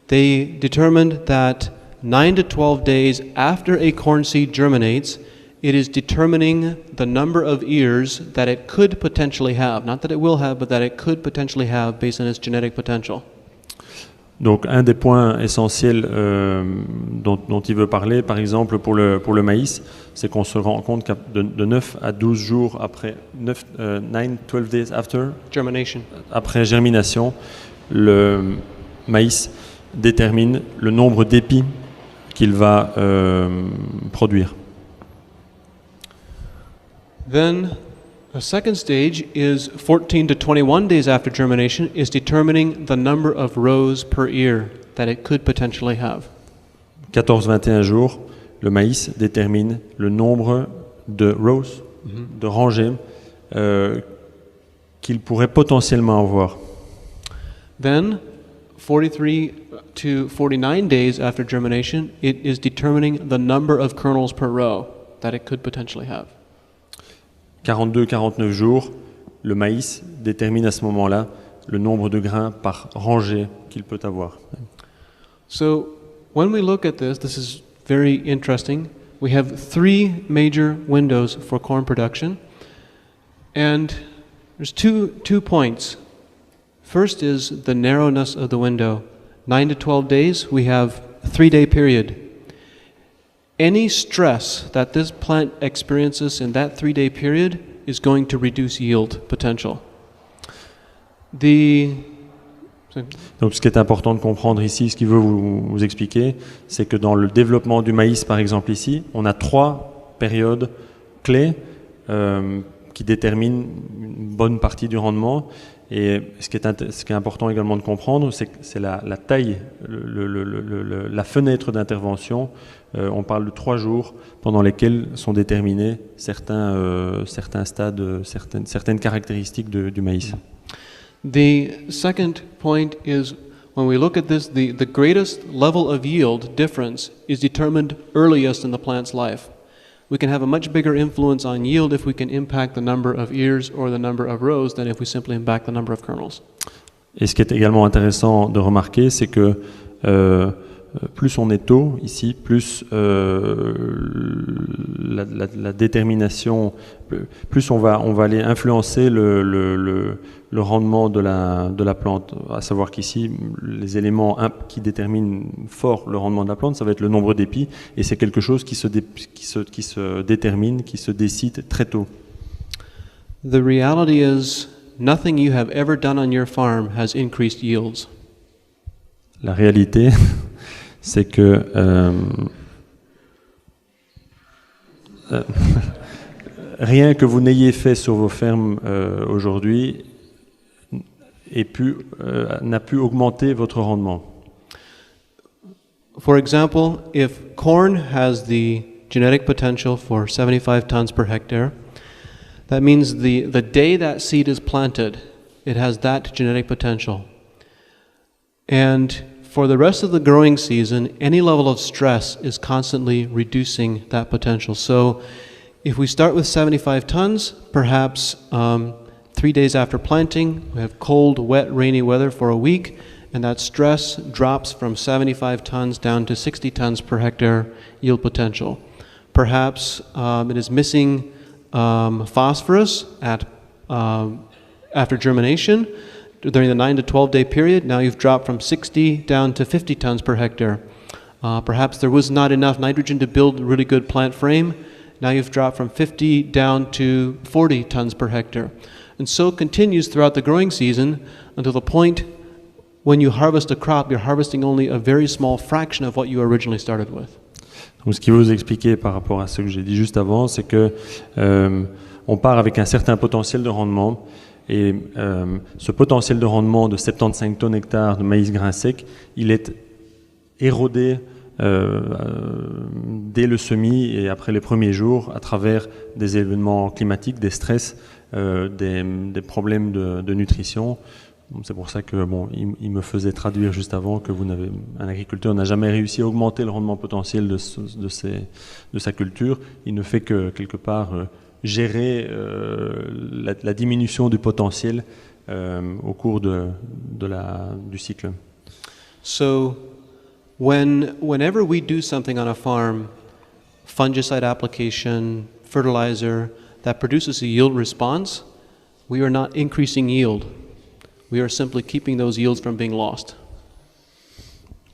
They determined that 9 to 12 days after a corn seed germinates, it is determining the number of ears that it could potentially have. Not that it will have, but that it could potentially have based on its genetic potential. Donc un des points essentiels dont il veut parler, par exemple pour le maïs, c'est qu'on se rend compte que de 9 à 12 jours après, 9, 12 days after, Germination. Après germination, le maïs détermine le nombre d'épis qu'il va produire. Then a second stage is 14 to 21 days after germination is determining the number of rows per ear that it could potentially have. 14-21 jours, le maïs détermine le nombre de rows, de rangées qu'il pourrait potentiellement avoir. Then 43 to 49 days after germination, it is determining the number of kernels per row that it could potentially have. 42-49 jours, le maïs détermine à ce moment-là le nombre de grains par rangée qu'il peut avoir. So, when we look at this, this is very interesting. We have 3 major windows for corn production, and there's two points. First is the narrowness of the window. 9 to 12 days, we have a 3-day period. Any stress that this plant experiences in that 3-day period is going to reduce yield potential. Donc ce qui est important de comprendre ici, ce qu'il veut vous expliquer, c'est que dans le développement du maïs, par exemple ici, on a 3 périodes clés qui déterminent une bonne partie du rendement. Et ce qui est important également de comprendre, c'est la taille, la fenêtre d'intervention. On parle de 3 jours pendant lesquels sont déterminés certains stades, certaines caractéristiques du maïs. The second point is when we look at this, the greatest level of yield difference is determined earliest in the plant's life. We can have a much bigger influence on yield if we can impact the number of ears or the number of rows than if we simply impact the number of kernels. Et ce qui est également intéressant de remarquer, c'est que plus on est tôt ici, plus la détermination, plus on va aller influencer le rendement de la plante. À savoir qu'ici, les éléments qui déterminent fort le rendement de la plante, ça va être le nombre d'épis, et c'est quelque chose qui se détermine, qui se décide très tôt. The reality is, nothing you have ever done on your farm has increased yields. La réalité, c'est que rien que vous n'ayez fait sur vos fermes aujourd'hui n'a pu augmenter votre rendement. For example, if corn has the genetic potential for 75 tons per hectare, that means the day that seed is planted, it has that genetic potential. And for the rest of the growing season, any level of stress is constantly reducing that potential. So if we start with 75 tons, perhaps 3 days after planting, we have cold, wet, rainy weather for a week, and that stress drops from 75 tons down to 60 tons per hectare yield potential. Perhaps it is missing phosphorus after germination. During the 9 to 12 day period, now you've dropped from 60 down to 50 tons per hectare. Perhaps there was not enough nitrogen to build a really good plant frame. Now you've dropped from 50 down to 40 tons per hectare. And so it continues throughout the growing season until the point when you harvest a crop, you're harvesting only a very small fraction of what you originally started with. Donc, ce qu'il veut vous expliquer par rapport à ce que j'ai dit juste avant, c'est que on part avec un certain potentiel de rendement. Et ce potentiel de rendement de 75 tonnes hectares de maïs grain sec, il est érodé dès le semis et après les premiers jours à travers des événements climatiques, des stress, des problèmes de nutrition. C'est pour ça que il me faisait traduire juste avant que un agriculteur n'a jamais réussi à augmenter le rendement potentiel de sa culture. Il ne fait que quelque part gérer la diminution du potentiel au cours du cycle. So, whenever we do something on a farm, fungicide application, fertilizer, that produces a yield response, we are not increasing yield. We are simply keeping those yields from being lost.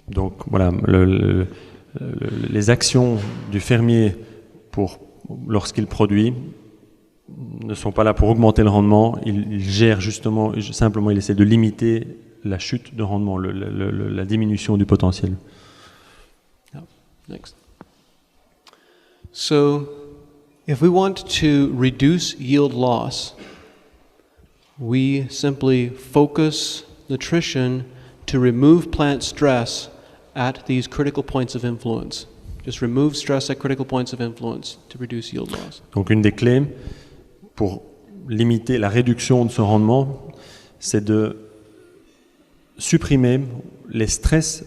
Donc voilà, les actions du fermier lorsqu'il produit ne sont pas là pour augmenter le rendement, il gère simplement il essaie de limiter la chute de rendement, la diminution du potentiel. Next. So, if we want to reduce yield loss, we simply focus nutrition to remove plant stress at these critical points of influence. Just remove stress at critical points of influence to reduce yield loss. Donc une des clés pour limiter la réduction de ce rendement, c'est de supprimer les stress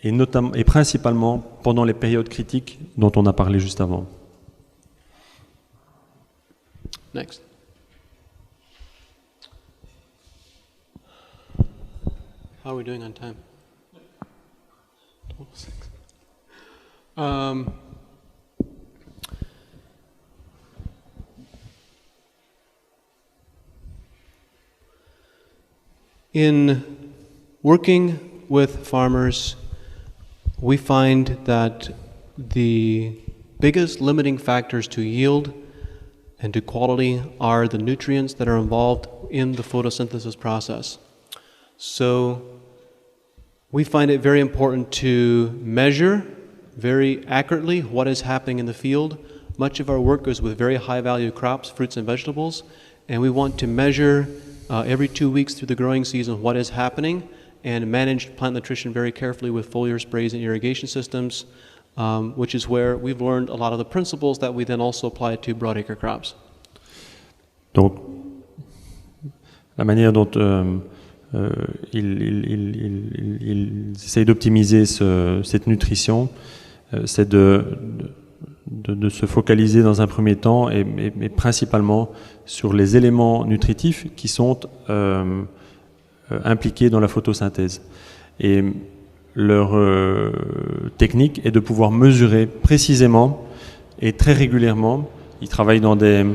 et principalement pendant les périodes critiques dont on a parlé juste avant. Next. How are we doing on time? 12:06. In working with farmers, we find that the biggest limiting factors to yield and to quality are the nutrients that are involved in the photosynthesis process. So we find it very important to measure very accurately what is happening in the field. Much of our work goes with very high value crops, fruits and vegetables, and we want to measure every 2 weeks through the growing season what is happening and manage plant nutrition very carefully with foliar sprays and irrigation systems, which is where we've learned a lot of the principles that we then also apply to broadacre crops. Donc, la manière dont ils essayent d'optimiser cette nutrition, c'est de se focaliser dans un premier temps et principalement sur les éléments nutritifs qui sont impliqués dans la photosynthèse. Et leur technique est de pouvoir mesurer précisément et très régulièrement. Ils travaillent dans des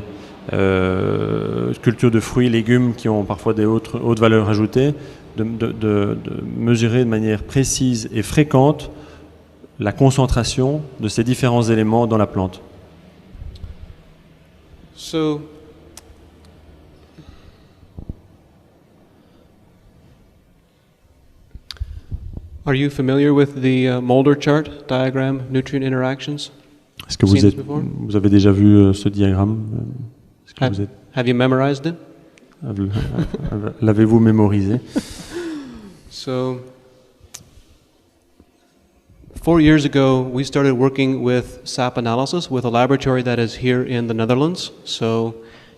cultures de fruits et légumes qui ont parfois des hautes valeurs ajoutées, de mesurer de manière précise et fréquente la concentration de ces différents éléments dans la plante. So, are you familiar with the Mulder chart diagram, nutrient interactions? Est-ce que vous avez déjà vu ce diagramme? Est-ce que Have you memorized it? L'avez-vous mémorisé? So, 4 years ago, we started working with SAP analysis with a laboratory that is here in the Netherlands. So,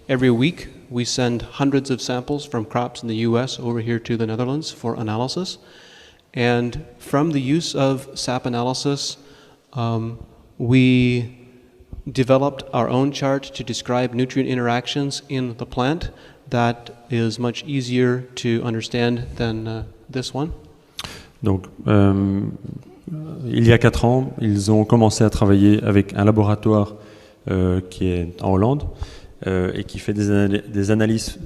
every week we send hundreds of samples from crops in the US over here to the Netherlands for analysis. And from the use of SAP analysis, we developed our own chart to describe nutrient interactions in the plant that is much easier to understand than this one. Donc, il y a 4 ans, ils ont commencé à travailler avec un laboratoire qui est en Hollande et qui fait des analyses,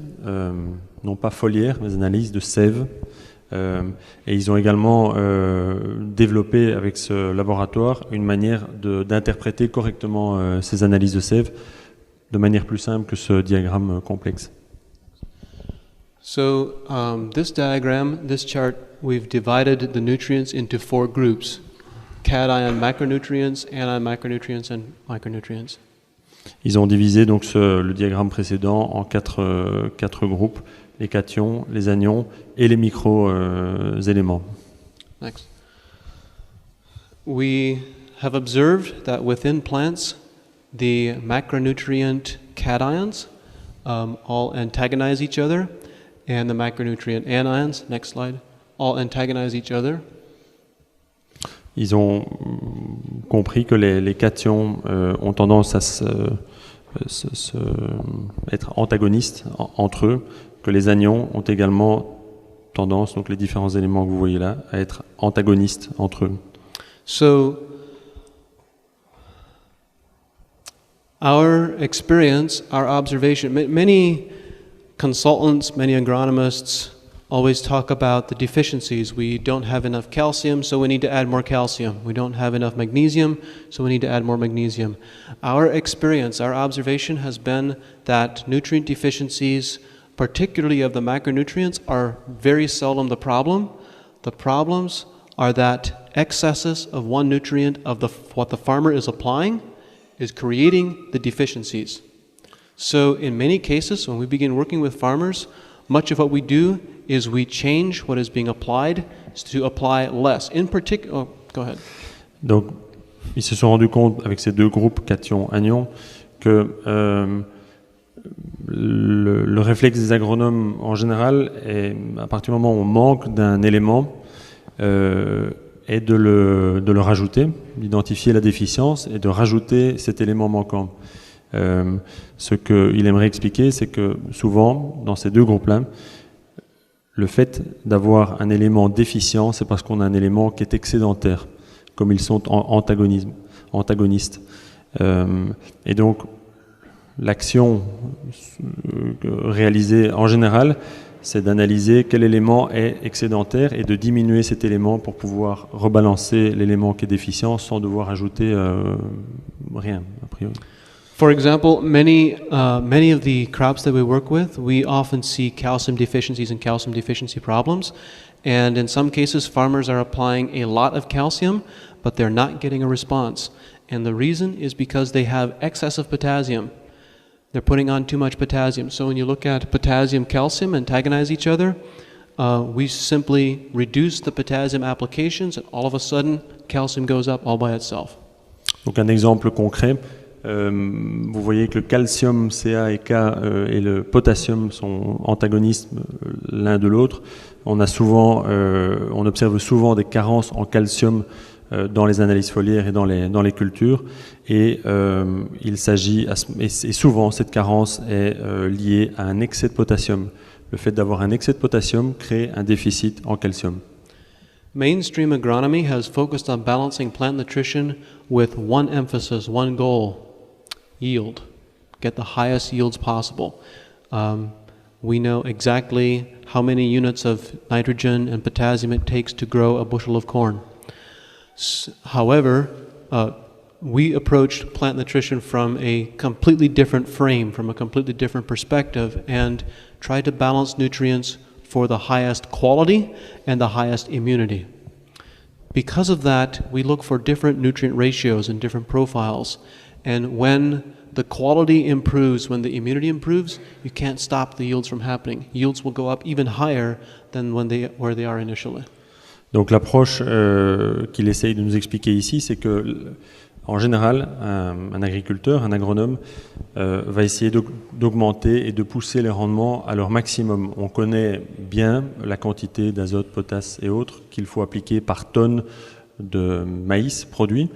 non pas foliaires, mais des analyses de sève. Et ils ont également développé avec ce laboratoire une manière d'interpréter correctement ces analyses de sève de manière plus simple que ce diagramme complexe. So this diagram, this chart, we've divided the nutrients into 4 groups: cation macronutrients, anion macronutrients, and micronutrients. Ils ont divisé donc le diagramme précédent en 4 groupes: les cations, les anions et les micro-éléments. Next. We have observed that within plants, the macronutrient cations all antagonize each other, and the macronutrient anions, next slide, all antagonize each other. Ils ont compris que les cations ont tendance à être antagonistes entre eux, que les anions ont également tendance, donc les différents éléments que vous voyez là, à être antagonistes entre eux. So, our experience, our observation, many consultants, many agronomists always talk about the deficiencies. We don't have enough calcium, so we need to add more calcium. We don't have enough magnesium, so we need to add more magnesium. Our experience, our observation has been that nutrient deficiencies, particularly of the macronutrients, are very seldom the problem. The problems are that excesses of one nutrient of what the farmer is applying is creating the deficiencies. So in many cases, when we begin working with farmers, much of what we do is we change what is being applied to apply less. In particular, go ahead. Donc, ils se sont rendus compte avec ces 2 groupes, cations, anions, que le réflexe des agronomes en général est, à partir du moment où on manque d'un élément, est de le rajouter, d'identifier la déficience et de rajouter cet élément manquant. Ce qu'il aimerait expliquer, c'est que souvent, dans ces 2 groupes-là, le fait d'avoir un élément déficient, c'est parce qu'on a un élément qui est excédentaire, comme ils sont antagonistes. Et donc, l'action réalisée en général, c'est d'analyser quel élément est excédentaire et de diminuer cet élément pour pouvoir rebalancer l'élément qui est déficient sans devoir ajouter rien, a priori. For example, many of the crops that we work with, we often see calcium deficiencies and calcium deficiency problems. And in some cases, farmers are applying a lot of calcium, but they're not getting a response. And the reason is because they have excess of potassium. They're putting on too much potassium. So when you look at potassium, calcium antagonize each other, we simply reduce the potassium applications, and all of a sudden, calcium goes up all by itself. Donc un exemple concret. Vous voyez que le calcium Ca et K et le potassium sont antagonistes l'un de l'autre. On observe souvent des carences en calcium dans les analyses foliaires et dans les cultures. Et souvent cette carence est liée à un excès de potassium. Le fait d'avoir un excès de potassium crée un déficit en calcium. Mainstream agronomy has focused on balancing plant nutrition with one emphasis, one goal: yield. Get the highest yields possible. We know exactly how many units of nitrogen and potassium it takes to grow a bushel of corn. However, we approached plant nutrition from a completely different frame, from a completely different perspective, and tried to balance nutrients for the highest quality and the highest immunity. Because of that, we look for different nutrient ratios and different profiles. And when the quality improves, when the immunity improves, you can't stop the yields from happening. Yields will go up even higher than where they are initially. Donc l'approche qu'il essaye de nous expliquer ici, c'est que en général, un agriculteur, un agronome, va essayer d'augmenter et de pousser les rendements à leur maximum. On connaît bien la quantité d'azote, potasse et autres qu'il faut appliquer par tonne de maïs produit.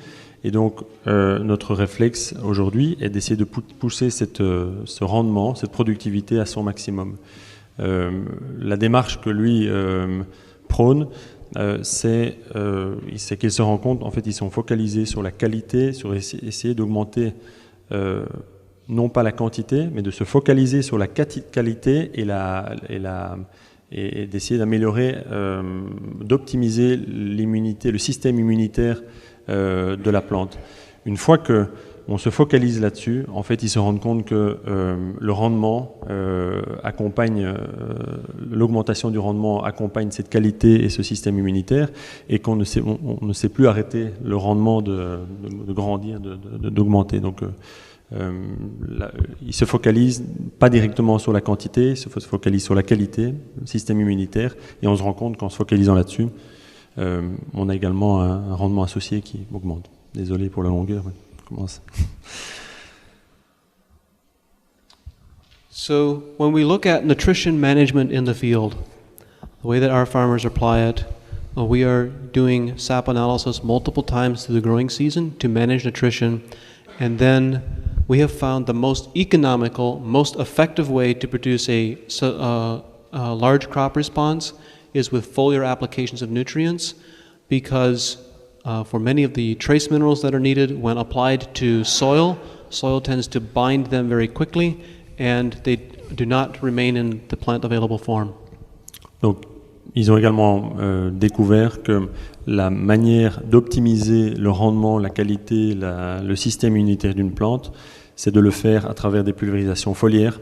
Et donc, notre réflexe aujourd'hui est d'essayer de pousser ce rendement, cette productivité à son maximum. La démarche que lui prône, c'est qu'ils se rendent compte, en fait, ils sont focalisés sur la qualité, sur essayer d'augmenter non pas la quantité, mais de se focaliser sur la qualité et d'essayer d'améliorer, d'optimiser l'immunité, le système immunitaire de la plante. Une fois qu'on se focalise là-dessus, en fait, ils se rendent compte que le rendement accompagne, l'augmentation du rendement accompagne cette qualité et ce système immunitaire, et qu'on ne sait plus arrêter le rendement de grandir, d'augmenter. Donc, ils se focalisent pas directement sur la quantité, ils se focalisent sur la qualité, le système immunitaire, et on se rend compte qu'en se focalisant là-dessus, on a également un rendement associé qui augmente. Désolé pour la longueur, mais on commence. So when we look at nutrition management in the field, the way that our farmers apply it, we are doing SAP analysis multiple times through the growing season to manage nutrition, and then we have found the most economical, most effective way to produce a large crop response is with foliar applications of nutrients, because for many of the trace minerals that are needed, when applied to soil tends to bind them very quickly, and they do not remain in the plant available form. Donc, ils ont également découvert que la manière d'optimiser le rendement, la qualité, le système immunitaire d'une plante, c'est de le faire à travers des pulvérisations foliaires.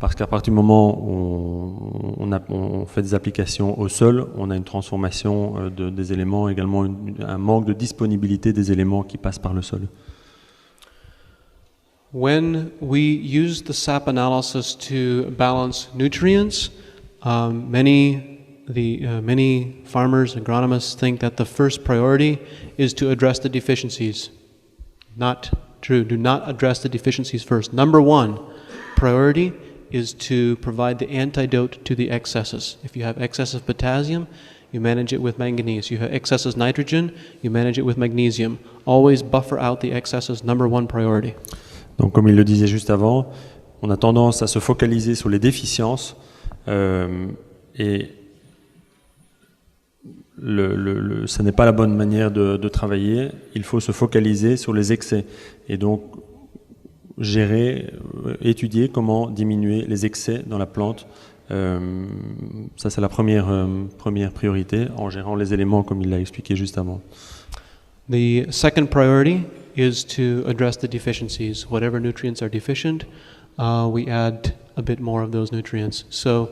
Parce qu'à partir du moment où on fait des applications au sol, on a une transformation des éléments, également un manque de disponibilité des éléments qui passent par le sol. When we use the SAP analysis to balance nutrients, many farmers, agronomists think that the first priority is to address the deficiencies. Not true. Do not address the deficiencies first. Number one priority is to provide the antidote to the excesses. If you have excess of potassium, you manage it with manganese. You have excess of nitrogen, you manage it with magnesium. Always buffer out the excesses, number one priority. Donc, comme il le disait juste avant, on a tendance à se focaliser sur les déficiences et ça n'est pas la bonne manière de travailler. Il faut se focaliser sur les excès et donc étudier comment diminuer les excès dans la plante. Ça, c'est la première priorité en gérant les éléments comme il l'a expliqué juste avant. The second priority is to address the deficiencies. Whatever nutrients are deficient, we add a bit more of those nutrients. So,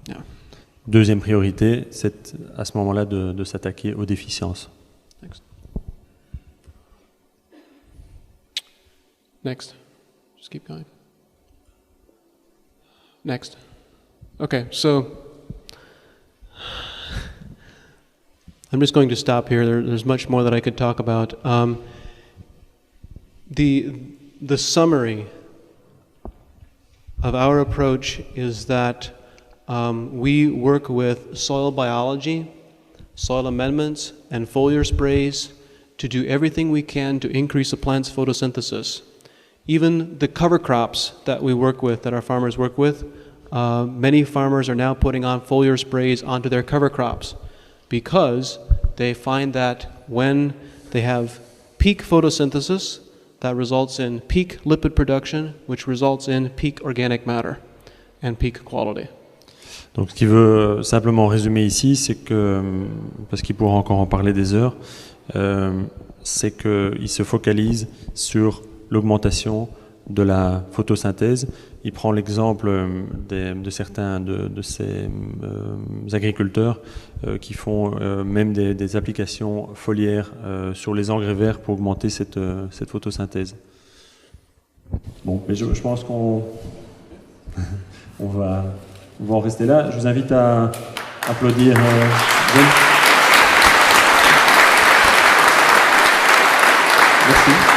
yeah. Deuxième priorité, c'est à ce moment-là de s'attaquer aux déficiences. Next. Just keep going. Next. Okay, so I'm just going to stop here. There's much more that I could talk about. The summary of our approach is that we work with soil biology, soil amendments, and foliar sprays to do everything we can to increase a plant's photosynthesis. Even the cover crops that we work with, that our farmers work with, many farmers are now putting on foliar sprays onto their cover crops because they find that when they have peak photosynthesis, that results in peak lipid production, which results in peak organic matter and peak quality. Donc, ce qu'il veut simplement résumer ici, c'est que, parce qu'il pourra encore en parler des heures, c'est qu'il se focalise sur l'augmentation de la photosynthèse. Il prend l'exemple de certains de ces agriculteurs qui font même des applications foliaires sur les engrais verts pour augmenter cette photosynthèse. Bon, mais je pense qu'on on va en rester là. Je vous invite à applaudir John. Merci.